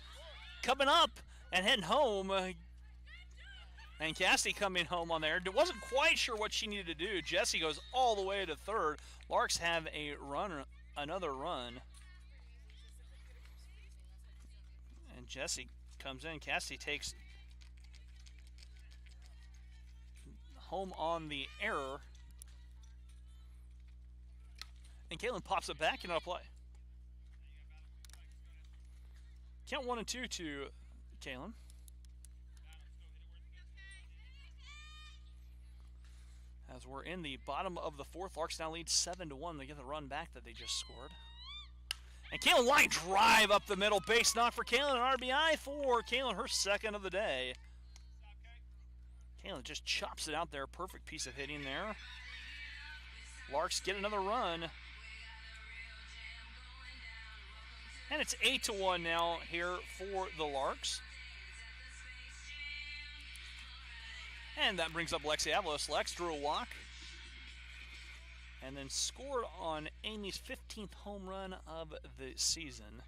coming up and heading home. And Cassie coming home on there. Wasn't quite sure what she needed to do. Jessie goes all the way to third. Larks have a run, another run. And Jessie comes in. Cassie takes home on the error. And Kaylin pops it back into play. Count 1 and 2 to Kaylin. As we're in the bottom of the fourth, Larks now lead 7-1. They get the run back that they just scored. And Kaylin line drive up the middle, base knock for Kaylin, an RBI for Kaylin, her second of the day. Kaylin just chops it out there, perfect piece of hitting there. Larks get another run. And it's 8-1 now here for the Larks. And that brings up Lexi Avalos. Lex drew a walk and then scored on Amy's 15th home run of the season.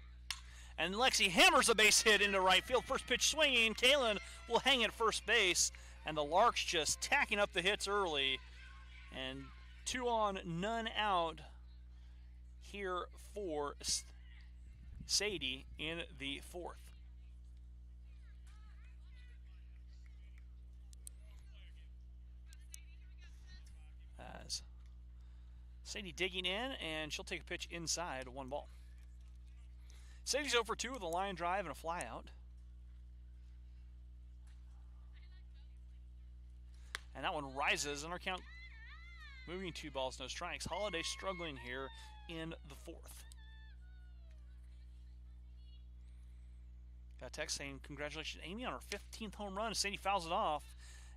And Lexi hammers a base hit into right field. First pitch swinging. Kaylin will hang at first base. And the Larks just tacking up the hits early. And 2 on, none out here for Sadie in the fourth. As Sadie digging in, and she'll take a pitch inside, 1 ball. Sadie's 0 for 2 with a line drive and a fly out. And that one rises, and our count moving 2 balls, no strikes. Holiday struggling here in the fourth. Got a text saying, congratulations, Amy, on her 15th home run. Sadie fouls it off.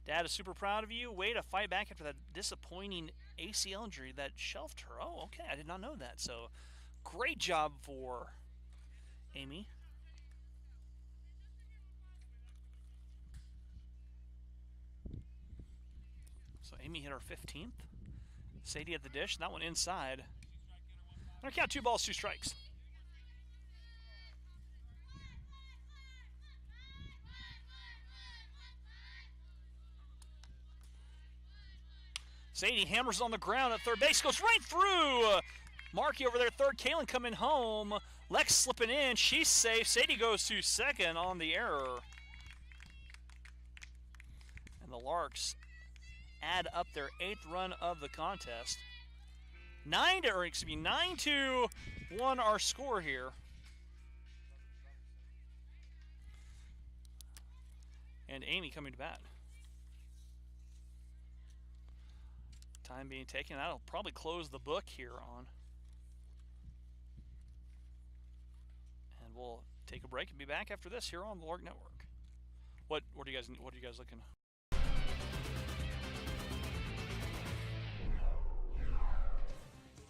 Dad is super proud of you. Way to fight back after that disappointing ACL injury that shelved her. Oh, okay. I did not know that. So, great job for Amy. So, Amy hit her 15th. Sadie at the dish. That one inside. Our count 2 balls, 2 strikes. Sadie hammers on the ground at third base, goes right through. Markey over there, third. Kaylin coming home. Lex slipping in. She's safe. Sadie goes to second on the error. And the Larks add up their 8th run of the contest. 9-1 our score here. And Amy coming to bat. Time being taken. That'll probably close the book here on. And we'll take a break and be back after this here on the Lark Network. What are you guys looking?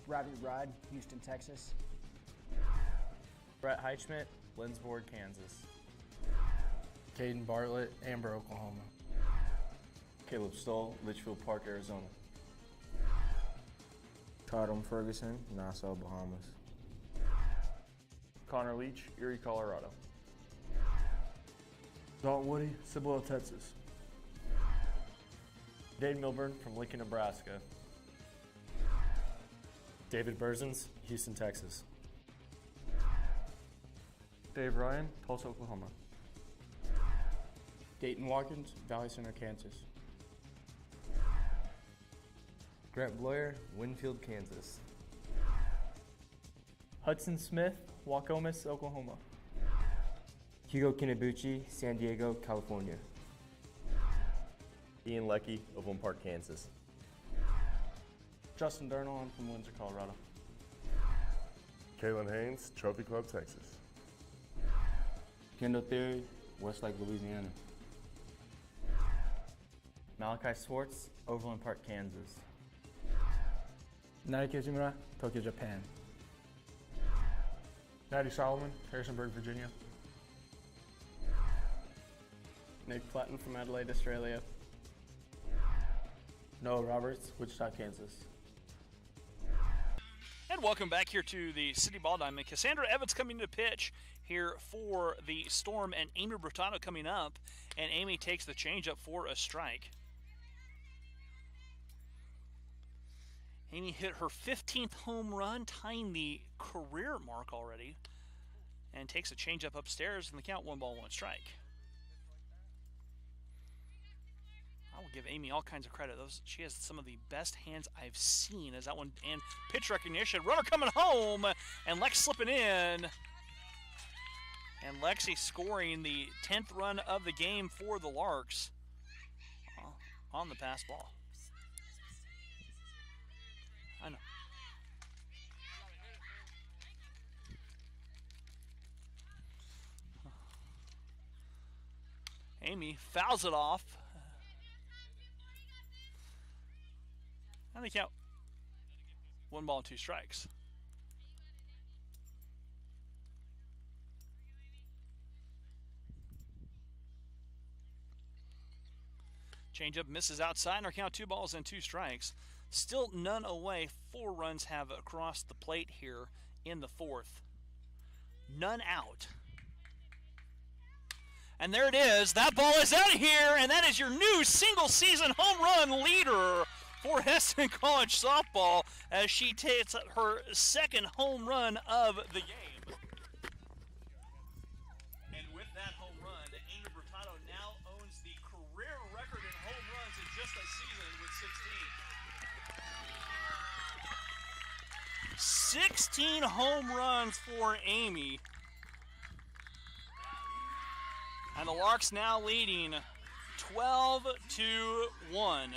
Rodney Rod, Houston, Texas. Brett Heichman, Lindsborg, Kansas. Caden Bartlett, Amber, Oklahoma. Caleb Stoll, Litchfield Park, Arizona. Tatum Ferguson, Nassau, Bahamas. Connor Leach, Erie, Colorado. Dalton Woody, Cibolo, Texas. Dade Milburn from Lincoln, Nebraska. David Berzins, Houston, Texas. Dave Ryan, Tulsa, Oklahoma. Dayton Watkins, Valley Center, Kansas. Grant Bloyer, Winfield, Kansas. Hudson Smith, Waukomis, Oklahoma. Hugo Kinabuchi, San Diego, California. Ian Leckie, Overland Park, Kansas. Justin Durnall, I'm from Windsor, Colorado. Kalen Haynes, Trophy Club, Texas. Kendall Theory, Westlake, Louisiana. Malachi Swartz, Overland Park, Kansas. Naoki Ozumura, Tokyo, Japan. Natty Solomon, Harrisonburg, Virginia. Nick Platten from Adelaide, Australia. Noah Roberts, Wichita, Kansas. And welcome back here to the City Ball Diamond. Cassandra Evans coming to pitch here for the Storm, and Amy Brutano coming up. And Amy takes the changeup for a strike. Amy hit her 15th home run, tying the career mark already, and takes a changeup upstairs in the count, 1 ball, 1 strike. I will give Amy all kinds of credit. She has some of the best hands I've seen as that one, and pitch recognition. Runner coming home, and Lex slipping in. And Lexi scoring the 10th run of the game for the Larks on the pass ball. I know. Amy fouls it off. And they count 1 ball, 2 strikes. Changeup misses outside, and our count 2 balls and 2 strikes. Still none away. 4 runs have crossed the plate here in the 4th. None out. And there it is. That ball is out of here, and that is your new single-season home run leader for Hesston College softball as she takes her 2nd home run of the game. And with that home run, Amy Brutano now owns the career record in home runs in just a season with 16. 16 home runs for Amy. And the Larks now leading 12-1.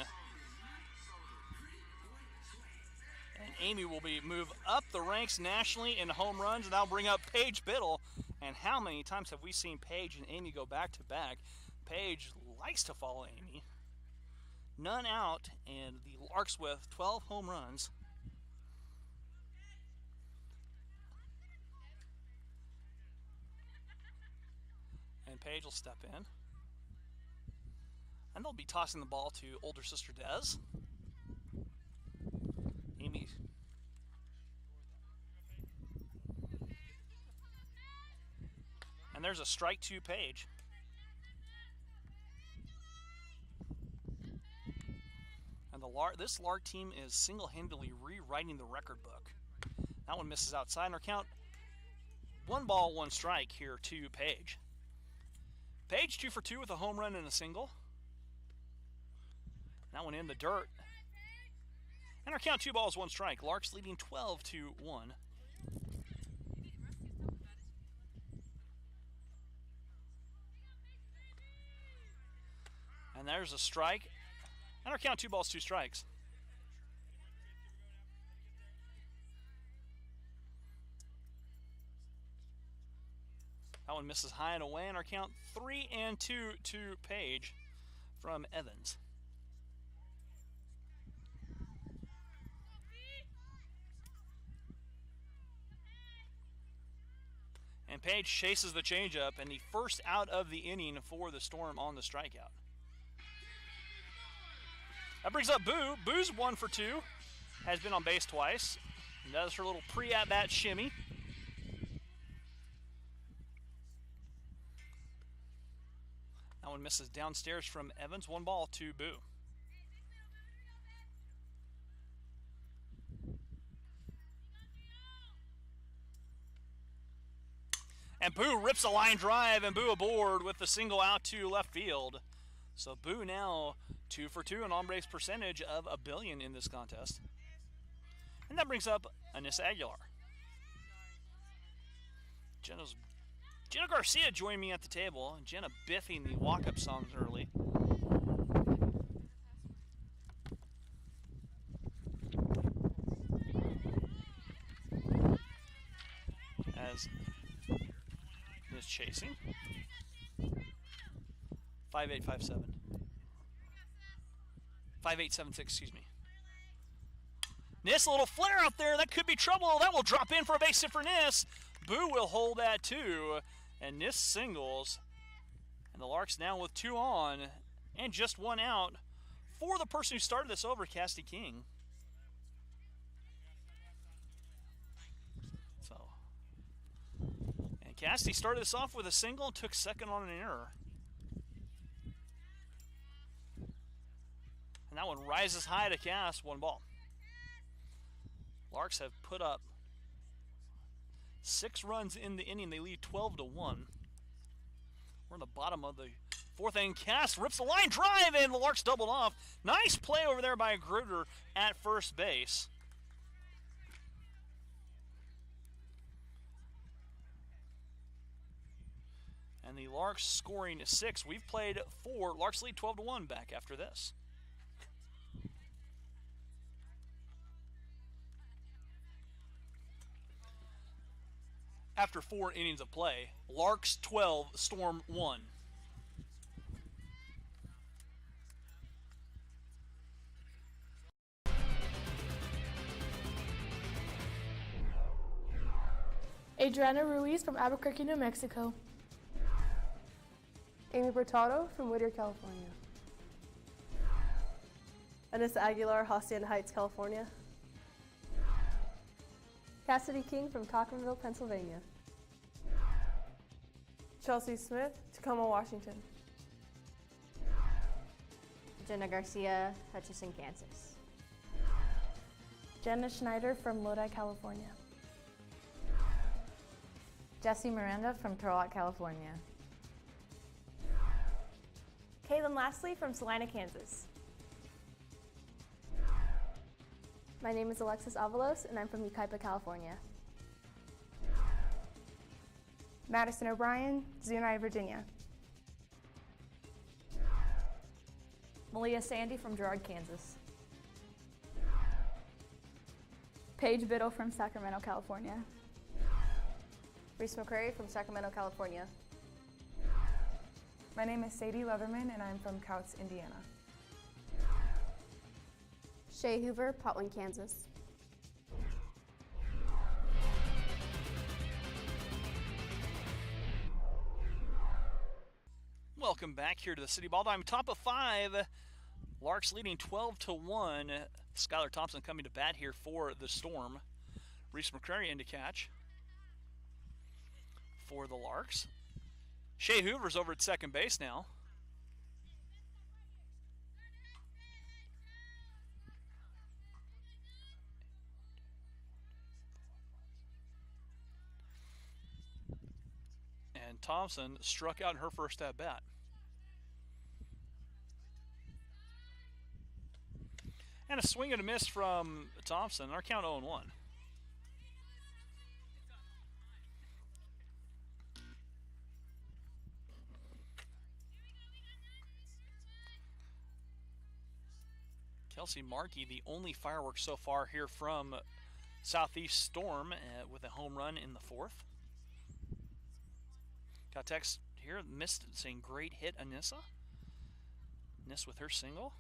And Amy will move up the ranks nationally in home runs, and that'll bring up Paige Biddle And how many times have we seen Paige and Amy go back to back? Paige likes to follow Amy. None out, and the Larks with 12 home runs. And Paige will step in. And they'll be tossing the ball to older sister Des. Amy. And there's a strike to Paige. And this Lark team is single-handedly rewriting the record book. That one misses outside, and our count 1 ball, 1 strike here to Paige. Paige 2 for 2 with a home run and a single. That one in the dirt. And our count 2 balls, 1 strike. Larks leading 12-1. And there's a strike. And our count 2 balls, 2 strikes. That one misses high and away, and our count 3-2 to Paige from Evans. And Paige chases the changeup, and the first out of the inning for the Storm on the strikeout. That brings up Boo. Boo's 1 for 2. Has been on base twice. And does her little pre-at-bat shimmy. That one misses downstairs from Evans. 1 ball to Boo. And Boo rips a line drive, and Boo aboard with the single out to left field. So Boo now 2 for 2, an on-base percentage of 1 billion in this contest. And that brings up Anissa Aguilar. Jenna Garcia joined me at the table. Jenna biffing the walk-up songs early. As is chasing. 5857. 5876, excuse me. Niss, a little flare out there. That could be trouble. That will drop in for a base hit for Niss. Boo will hold that too. And Niss singles. And the Larks now with 2 on and just 1 out for the person who started this over, Cassidy King. So, and Cassidy started this off with a single and took second on an error. And that one rises high to Cass, 1 ball. Larks have put up 6 runs in the inning. They lead 12-1. We're in the bottom of the 4th inning. Cass rips a line drive, and the Larks doubled off. Nice play over there by Gruder at first base. And the Larks scoring 6. We've played 4. Larks lead 12-1 back after this. After 4 innings of play, Larks 12, Storm 1. Adriana Ruiz from Albuquerque, New Mexico. Amy Bertado from Whittier, California. Anissa Aguilar, Hacienda Heights, California. Cassidy King from Cochranville, Pennsylvania. Chelsea Smith, Tacoma, Washington. Jenna Garcia, Hutchinson, Kansas. Jenna Schneider from Lodi, California. Jessie Miranda from Turlock, California. Kaylin Lastly from Salina, Kansas. My name is Alexis Avalos, and I'm from Yucaipa, California. Madison O'Brien, Zuni, Virginia. Malia Sandy from Girard, Kansas. Paige Biddle from Sacramento, California. Reese McCrary from Sacramento, California. My name is Sadie Leatherman, and I'm from Couts, Indiana. Shay Hoover, Potland, Kansas. Welcome back here to the City Ball Diamond. Top of 5. Larks leading 12-1. Skylar Thompson coming to bat here for the Storm. Reese McCrary in to catch for the Larks. Shay Hoover's over at second base now. And Thompson struck out in her first at bat. And a swing and a miss from Thompson. Our count 0-1. Kelsey Markey, the only fireworks so far here from Southeast Storm with a home run in the 4th. Got text here, missed saying great hit, Anissa. Anissa with her single.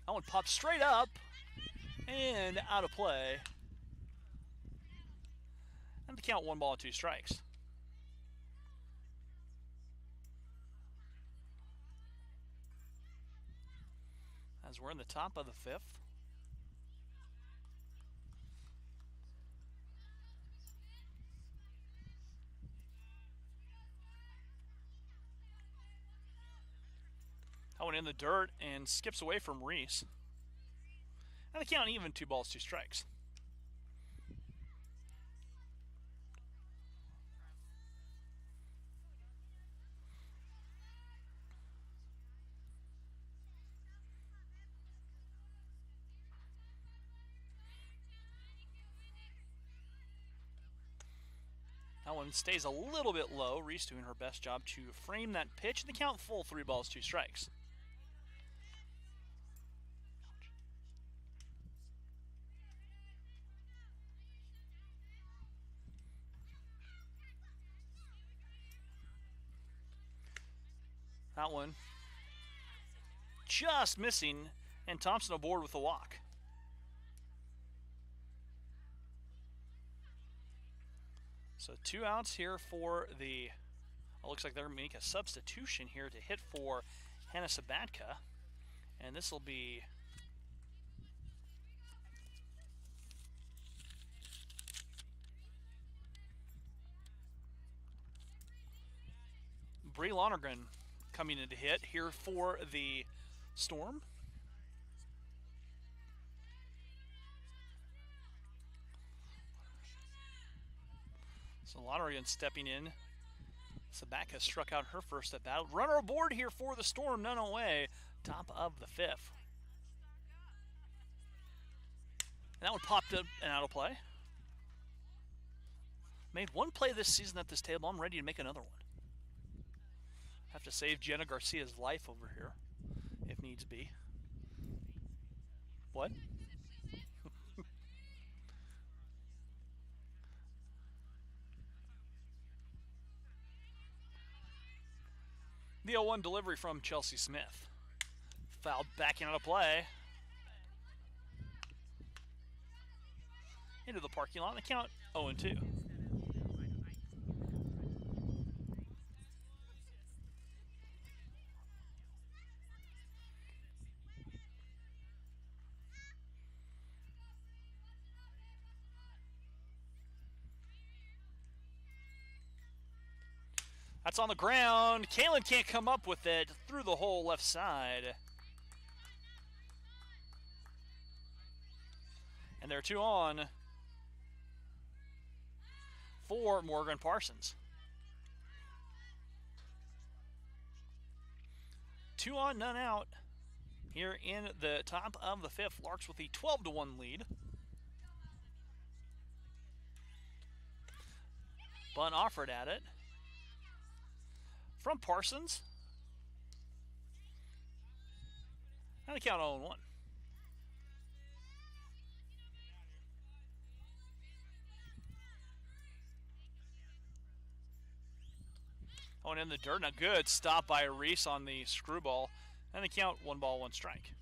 That one popped straight up and out of play. And the count 1 ball, 2 strikes. As we're in the top of the 5th. That one in the dirt and skips away from Reese. And the count even, 2 balls, 2 strikes. That one stays a little bit low. Reese doing her best job to frame that pitch. And the count full, 3 balls, 2 strikes. That one just missing, and Thompson aboard with a walk. So 2 outs here for the, it looks like they're going to make a substitution here to hit for Hannah Sabatka. And this will be Bree Lonergan coming in to hit here for the Storm. So Lonergan stepping in. Sabatka struck out her first at bat. Runner aboard here for the Storm, none away. Top of the 5th. And that one popped up and out of play. Made 1 play this season at this table. I'm ready to make another one. Have to save Jenna Garcia's life over here, if needs be. What? The 0-1 delivery from Chelsea Smith. Fouled back into play. Into the parking lot. The count 0-2. That's on the ground. Kalen can't come up with it through the hole left side. And there are 2 on for Morgan Parsons. 2 on, none out here in the top of the 5th. Larks with a 12-1 lead. Bunt offered at it from Parsons. And the count 0-1. Going in the dirt. Now good stop by Reese on the screwball. And the count, 1 ball, 1 strike.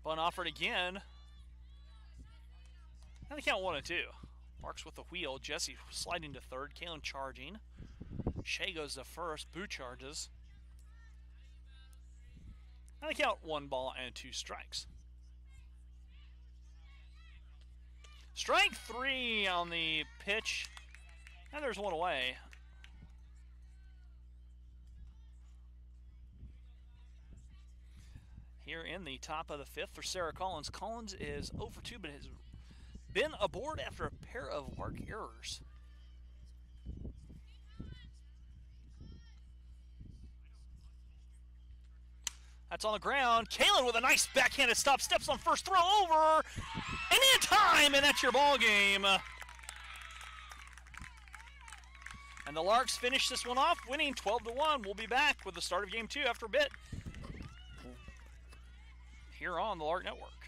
Bunt offered again. And the count 1-2. Marks with the wheel. Jesse sliding to third. Kalen charging. Shea goes to first. Boo charges. And the count 1 ball and 2 strikes. Strike 3 on the pitch. And there's 1 away. Here in the top of the 5th for Sarah Collins. Collins is 0 for 2, but has been aboard after a pair of Lark errors. That's on the ground. Kalen with a nice backhanded stop. Steps on first, throw over. And in time, and that's your ball game. And the Larks finish this one off, winning 12-1. We'll be back with the start of Game 2 after a bit here on the Lark Network.